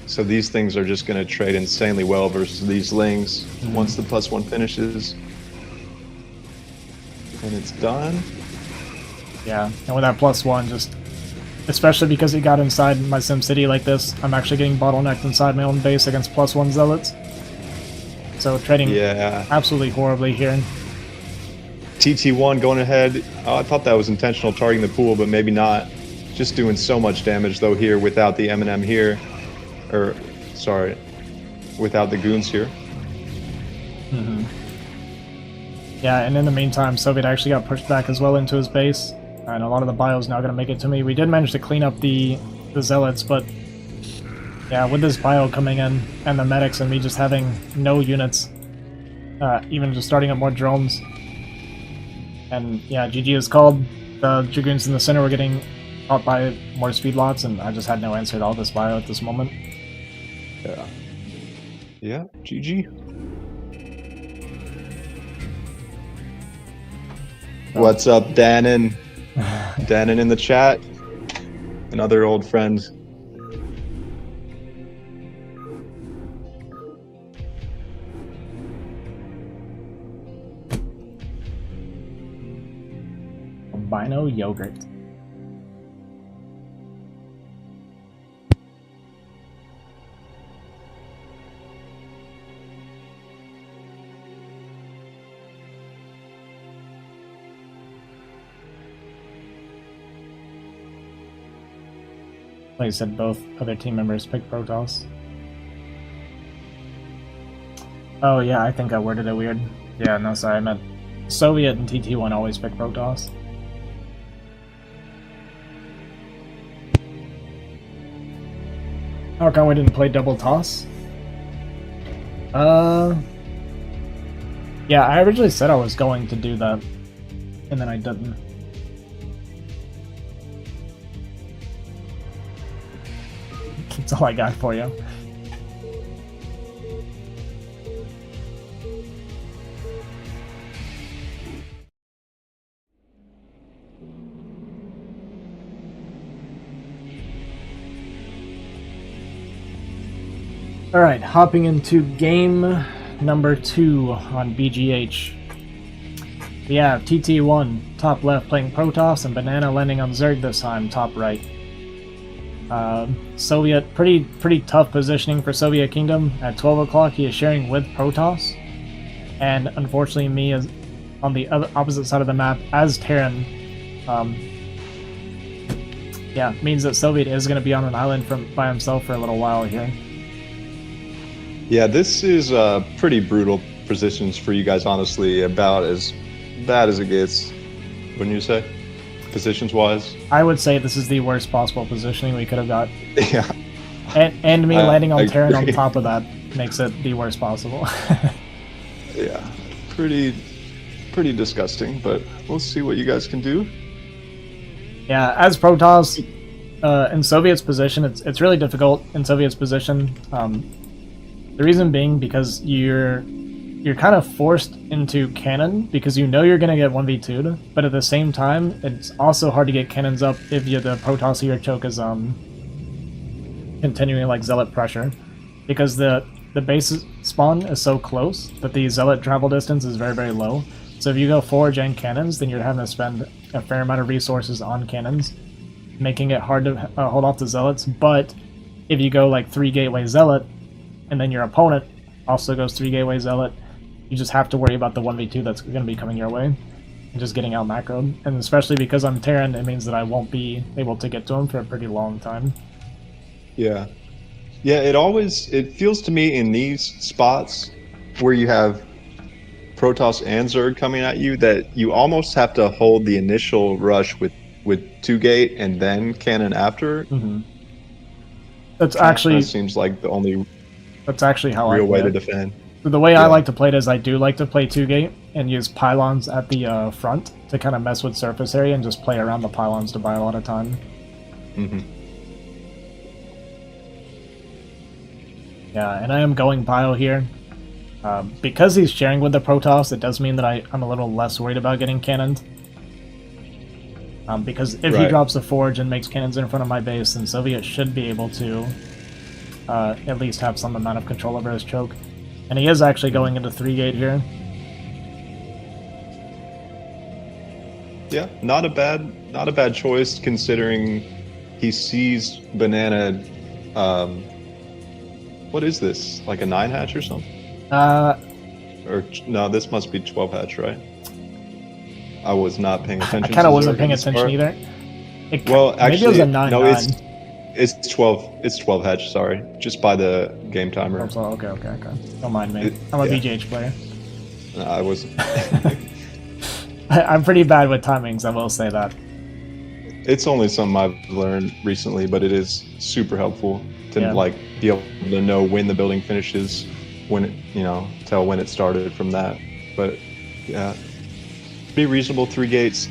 So these things are just going to trade insanely well versus these Lings once the +1 finishes. And it's done. Yeah, and with that +1, just especially because he got inside my SimCity like this, I'm actually getting bottlenecked inside my own base against +1 Zealots. So trading absolutely horribly here. TT1 going ahead. Oh, I thought that was intentional, targeting the pool, but maybe not. Just doing so much damage though here without the M&M here. Or, sorry, without the goons here. Yeah, and in the meantime, Soviet actually got pushed back as well into his base, and a lot of the bio's now going to make it to me. We did manage to clean up the Zealots, but yeah, with this bio coming in, and the medics, and me just having no units, even just starting up more drones. And yeah, GG is called. The Dragoons in the center were getting caught by more speed lots, and I just had no answer to all this bio at this moment. Yeah. Yeah, GG. What's up, Dannon? Dannon in the chat. Another old friend. Albino yogurt. Like I said, both other team members picked Protoss. Oh yeah, I think I worded it weird. Yeah, no, sorry, I meant Soviet and TT1 always pick Protoss. How come we didn't play double toss? Yeah, I originally said I was going to do that, and then I didn't. That's all I got for you. Alright, hopping into game number 2 on BGH. We have TT1, top left, playing Protoss, and Banana landing on Zerg this time, top right. Soviet, pretty tough positioning for Soviet Kingdom. At 12 o'clock, he is sharing with Protoss, and unfortunately, me is on the opposite side of the map as Terran. Yeah, means that Soviet is going to be on an island by himself for a little while here. Yeah, this is pretty brutal positions for you guys, honestly. About as bad as it gets, wouldn't you say? Positions-wise? I would say this is the worst possible positioning we could have got. Yeah. And me landing on Terran on agree. top of that makes it the worst possible. Yeah, pretty disgusting, but we'll see what you guys can do. Yeah, as Protoss, in Soviet's position, it's really difficult in Soviet's position. The reason being because you're kind of forced into cannon because you know you're going to get 1v2'd, but at the same time, it's also hard to get cannons up if the Protoss or your choke is continuing like Zealot pressure, because the base spawn is so close that the Zealot travel distance is very, very low. So if you go forge and cannons, then you're having to spend a fair amount of resources on cannons, making it hard to hold off the Zealots. But if you go like 3 gateway Zealot, and then your opponent also goes 3 gateway Zealot, you just have to worry about the 1v2 that's going to be coming your way, and just getting out macroed. And especially because I'm Terran, it means that I won't be able to get to him for a pretty long time. Yeah. Yeah, it feels to me in these spots where you have Protoss and Zerg coming at you that you almost have to hold the initial rush with 2 gate and then cannon after. Mm-hmm. That's actually seems like the only That's actually how real I way play to it. defend. The way I like to play it is I do like to play 2-gate and use pylons at the front to kind of mess with surface area and just play around the pylons to buy a lot of time. Mm-hmm. Yeah, and I am going Pio here. Because he's sharing with the Protoss, it does mean that I'm a little less worried about getting cannoned. Because if he drops a forge and makes cannons in front of my base, then Soviet should be able to at least have some amount of control over his choke. And he is actually going into 3-gate here. Yeah, not a bad choice considering he sees Banana. What is this? Like a 9-hatch or something? Or no, this must be 12-hatch, right? I was not paying attention. I kind of wasn't paying attention either. Well, actually, maybe it was a 9-9. No, it's 12. It's 12-hatch. Sorry, just by the game timer. Oh, so, okay. Don't mind me. I'm a BGH player. No, I wasn't. I'm pretty bad with timings, I will say that. It's only something I've learned recently, but it is super helpful to like be able to know when the building finishes, when it, tell when it started from that. But yeah, pretty reasonable 3 gates.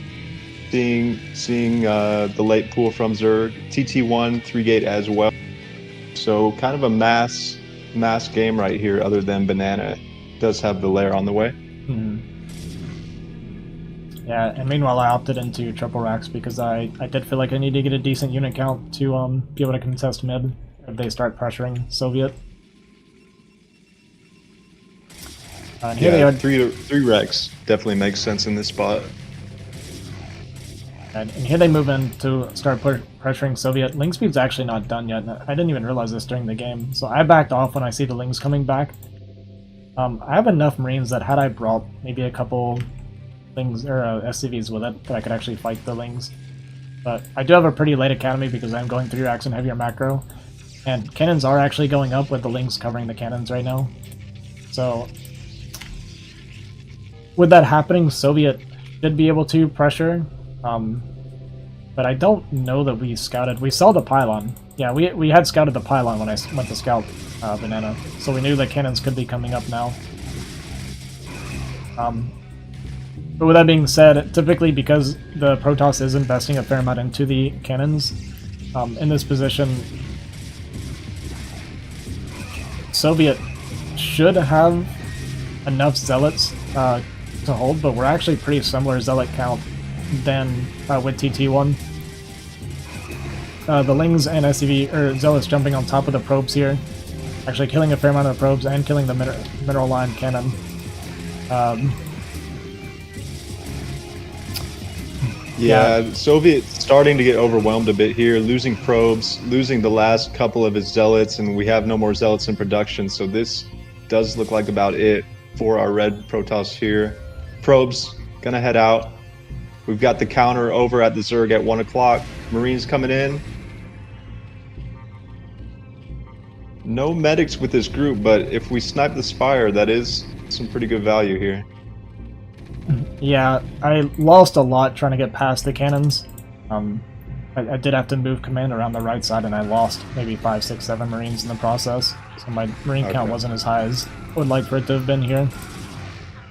Seeing the late pool from Zerg, TT1 3-gate as well. So kind of a mass game right here. Other than Banana does have the lair on the way. Mm-hmm. Yeah, and meanwhile I opted into triple racks because I did feel like I need to get a decent unit count to be able to contest mid if they start pressuring Soviet. And here they are. 3 racks definitely makes sense in this spot. And here they move in to start pressuring Soviet. Link speed's actually not done yet. I didn't even realize this during the game, so I backed off when I see the Lings coming back. I have enough Marines that had I brought maybe a couple Lings or SCVs with it, that I could actually fight the Lings. But I do have a pretty late academy because I'm going 3 racks and heavier macro, and cannons are actually going up with the Lings covering the cannons right now. So with that happening, Soviet should be able to pressure. But I don't know that we scouted. We saw the pylon. Yeah, we had scouted the pylon when I went to scout Banana, so we knew that cannons could be coming up now. But with that being said, typically because the Protoss is investing a fair amount into the cannons, in this position, Soviet should have enough zealots to hold, but we're actually pretty similar zealot count than with TT1. The Lings and SCV, or zealots jumping on top of the probes here, actually killing a fair amount of the probes and killing the mineral line cannon. Yeah, Soviet starting to get overwhelmed a bit here, losing probes, losing the last couple of his zealots, and we have no more zealots in production, so this does look like about it for our red Protoss here. Probes gonna head out. We've got the counter over at the Zerg at 1 o'clock. Marines coming in. No medics with this group, but if we snipe the Spire, that is some pretty good value here. Yeah, I lost a lot trying to get past the cannons. I did have to move command around the right side, and I lost maybe 5, 6, 7 Marines in the process. So my Marine count wasn't as high as I would like for it to have been here.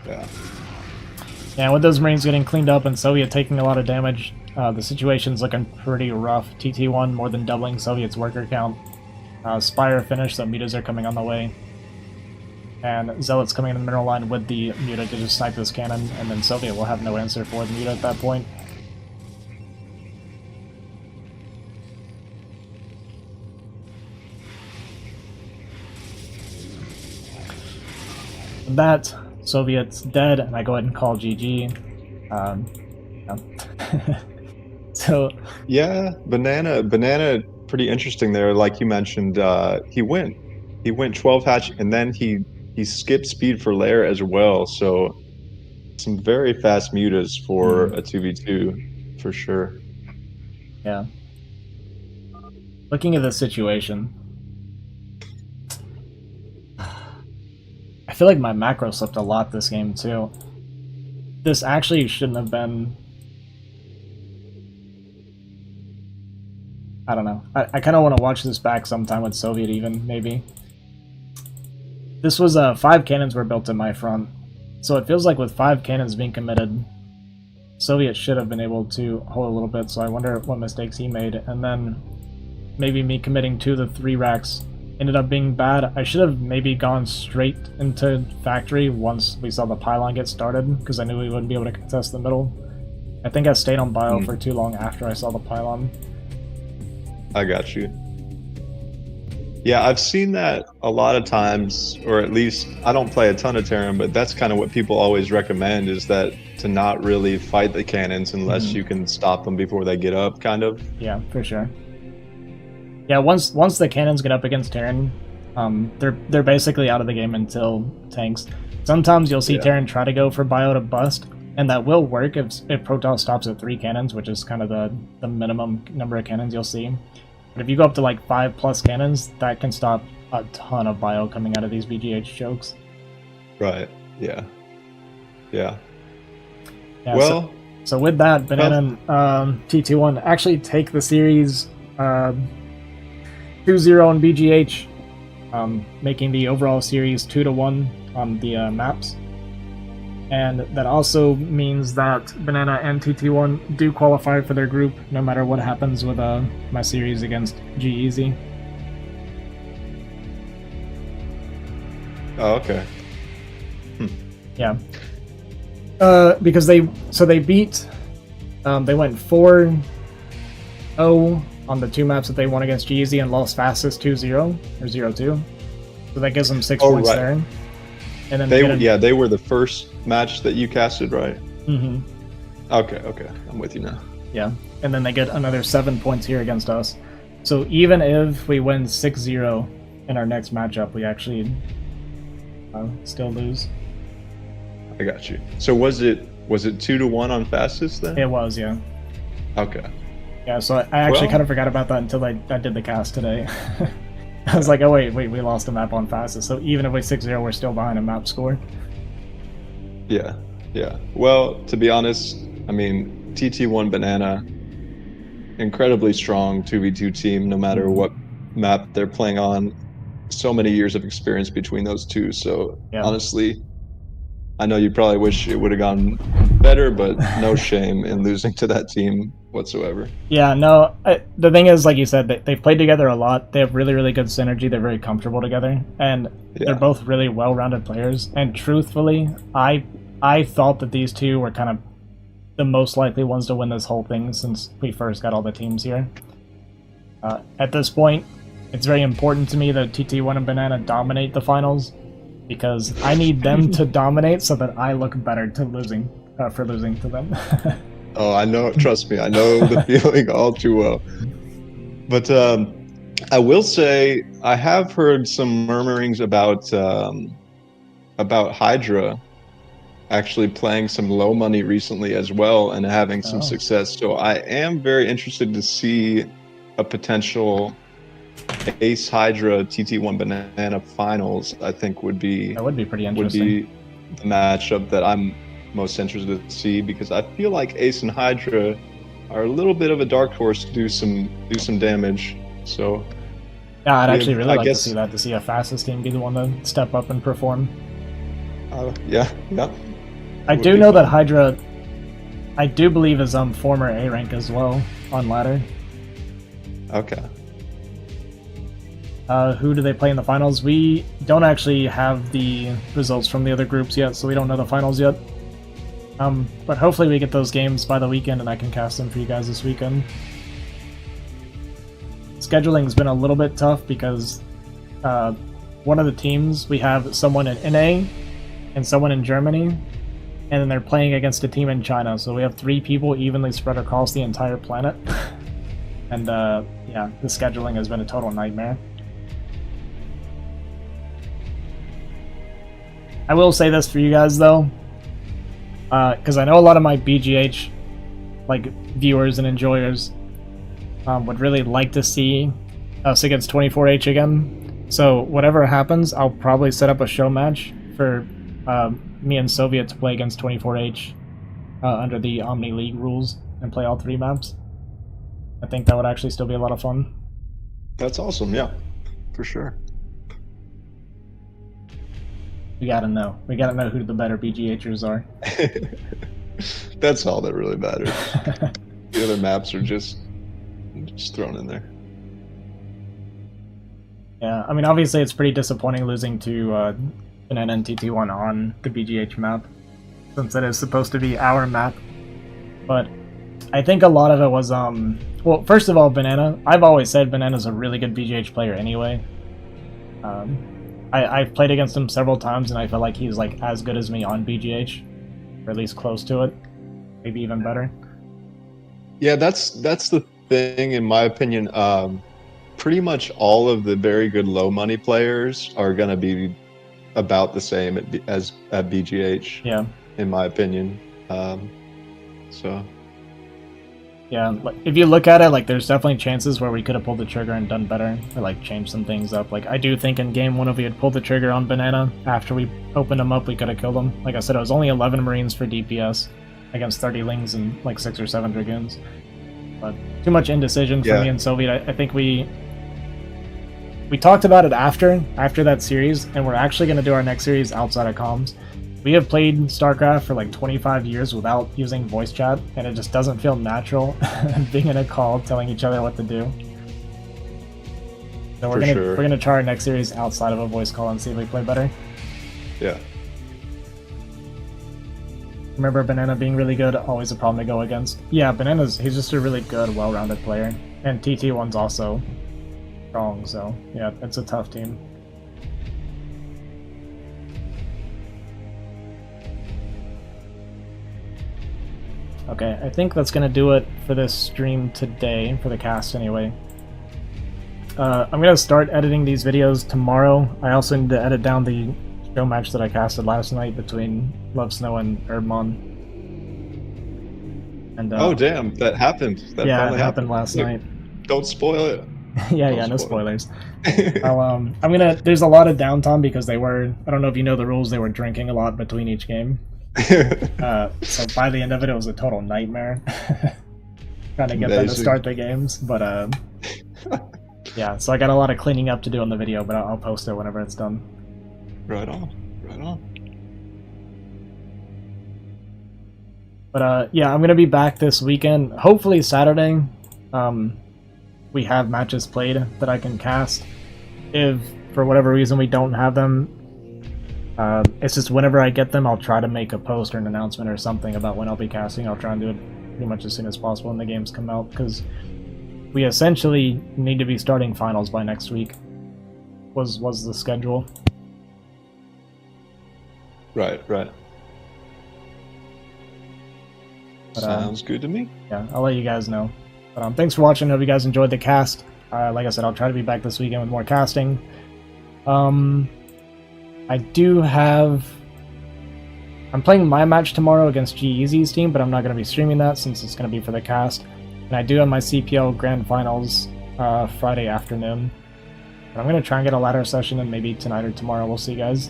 Yeah. Yeah, with those Marines getting cleaned up and Soviet taking a lot of damage, the situation's looking pretty rough. TT1 more than doubling Soviet's worker count. Spire finished, so mutas are coming on the way. And Zealots coming in the mineral line with the muta to just snipe this cannon, and then Soviet will have no answer for the muta at that point. With that, Soviet's dead, and I go ahead and call GG. Yeah. So yeah, banana, pretty interesting there. Like you mentioned, he went 12 hatch, and then he skipped speed for lair as well. So some very fast mutas for a 2v2 for sure. Yeah. Looking at the situation, I feel like my macro slipped a lot this game too. This actually shouldn't have been. I don't know. I kind of want to watch this back sometime with Soviet even, maybe. This was 5 cannons were built in my front, so it feels like with 5 cannons being committed, Soviet should have been able to hold a little bit, so I wonder what mistakes he made. And then maybe me committing 2 to 3 racks ended up being bad. I should have maybe gone straight into factory once we saw the pylon get started, because I knew we wouldn't be able to contest the middle. I think I stayed on bio for too long after I saw the pylon. I got you. Yeah, I've seen that a lot of times, or at least I don't play a ton of Terran, but that's kind of what people always recommend, is that to not really fight the cannons unless you can stop them before they get up, kind of. Yeah, for sure. Yeah, once the cannons get up against Terran, they're basically out of the game until tanks. Sometimes you'll see Terran try to go for bio to bust, and that will work if Protoss stops at 3 cannons, which is kind of the minimum number of cannons you'll see. But if you go up to like 5+ cannons, that can stop a ton of bio coming out of these BGH chokes. Right. Yeah. Yeah. Yeah, well, so with that, Banana and TT1 actually take the series 2-0 in BGH, making the overall series 2-1 on the maps. And that also means that Banana and TT1 do qualify for their group, no matter what happens with my series against G-Easy. Oh, okay. Yeah. Because they beat, they went 4-0 on the 2 maps that they won against G-Easy and lost fastest 2-0, or 0-2. So that gives them 6 points there. And then they were the first match that you casted, right? Mm-hmm. Okay, I'm with you now. Yeah, and then they get another 7 points here against us. So even if we win 6-0 in our next matchup, we actually still lose. I got you. So was it 2-1 on fastest then? It was, yeah. Okay. Yeah, so I actually kind of forgot about that until I did the cast today. I was like, oh wait, we lost a map on fastest. So even if we 6-0, we're still behind a map score. Yeah. Well, to be honest, I mean, TT1 Banana, incredibly strong 2v2 team, no matter what map they're playing on. So many years of experience between those two. So Yeah. honestly, I know you probably wish it would have gone better, but no shame in losing to that team whatsoever. Yeah, no, the thing is, like you said, they've played together a lot. They have really, really good synergy. They're very comfortable together, and they're both really well-rounded players. And truthfully, I thought that these two were kind of the most likely ones to win this whole thing since we first got all the teams here. At this point, it's very important to me that TT1 and Banana dominate the finals, because I need them to dominate so that I look better to losing for losing to them. Oh, I know. Trust me, I know the feeling all too well. But I will say I have heard some murmurings about Hydra actually playing some low money recently as well and having some success. So I am very interested to see a potential Ace Hydra TT1 Banana finals. I think would be pretty interesting. Would be the matchup that I'm most interested to see, because I feel like Ace and Hydra are a little bit of a dark horse to do some damage. So yeah, I'd actually really like to see that, to see a fastest team be the one to step up and perform. Yeah. I do know that Hydra, I do believe, is former A rank as well on ladder. Okay. Who do they play in the finals? We don't actually have the results from the other groups yet, so we don't know the finals yet. But hopefully we get those games by the weekend and I can cast them for you guys this weekend. Scheduling's been a little bit tough because one of the teams, we have someone in NA and someone in Germany, and then they're playing against a team in China, so we have 3 people evenly spread across the entire planet. And yeah, the scheduling has been a total nightmare. I will say this for you guys though, because I know a lot of my BGH viewers and enjoyers would really like to see us against 24H again. So whatever happens, I'll probably set up a show match for me and Soviet to play against 24H under the Omni League rules and play all 3 maps. I think that would actually still be a lot of fun. That's awesome, yeah, for sure. We gotta know. We gotta know who the better BGHers are. That's all that really matters. The other maps are just thrown in there. Yeah, I mean, obviously it's pretty disappointing losing to an NNTT1 on the BGH map, since it is supposed to be our map. But I think a lot of it was, well, first of all, Banana. I've always said Banana's a really good BGH player anyway. I've played against him several times, and I feel like he's as good as me on BGH, or at least close to it, maybe even better. Yeah, that's the thing, in my opinion. Pretty much all of the very good low money players are gonna be about the same as at BGH. Yeah, in my opinion. So. Yeah, if you look at it, there's definitely chances where we could have pulled the trigger and done better, or changed some things up. I do think in game 1, if we had pulled the trigger on Banana after we opened him up, we could have killed him. Like I said, it was only 11 Marines for DPS against 30 Lings and 6 or 7 Dragoons. But too much indecision for me and Soviet. I think we talked about it after that series, and we're actually going to do our next series outside of comms. We have played StarCraft for 25 years without using voice chat, and it just doesn't feel natural being in a call telling each other what to do. So we're gonna try our next series outside of a voice call and see if we play better. Yeah. Remember Banana being really good, always a problem to go against. Yeah, he's just a really good, well-rounded player. And TT1's also strong, so yeah, it's a tough team. Okay, I think that's going to do it for this stream today, for the cast anyway. I'm going to start editing these videos tomorrow. I also need to edit down the show match that I casted last night between Love Snow and Herbmon. And, oh damn, that happened. That yeah, it happened last night. Don't spoil it. yeah, no spoilers. There's a lot of downtime because they were, I don't know if you know the rules, they were drinking a lot between each game. So by the end of it, it was a total nightmare. trying to get them to Amazing. start the games, but yeah, so I got a lot of cleaning up to do on the video, but I'll post it whenever it's done. Right on. Right on. But yeah, I'm gonna be back this weekend. Hopefully Saturday. We have matches played that I can cast. If for whatever reason we don't have them, it's just whenever I get them, I'll try to make a post or an announcement or something about when I'll be casting. I'll try and do it pretty much as soon as possible when the games come out, because we essentially need to be starting finals by next week. Was the schedule. Right. But, Sounds good to me. Yeah, I'll let you guys know. But thanks for watching. Hope you guys enjoyed the cast. Like I said, I'll try to be back this weekend with more casting. I do have... I'm playing my match tomorrow against G-Eazy's team, but I'm not going to be streaming that since it's going to be for the cast. And I do have my CPL Grand Finals Friday afternoon. But I'm going to try and get a ladder session, and maybe tonight or tomorrow. We'll see, guys.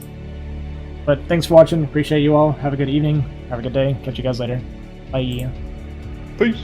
But thanks for watching. Appreciate you all. Have a good evening. Have a good day. Catch you guys later. Bye. Peace.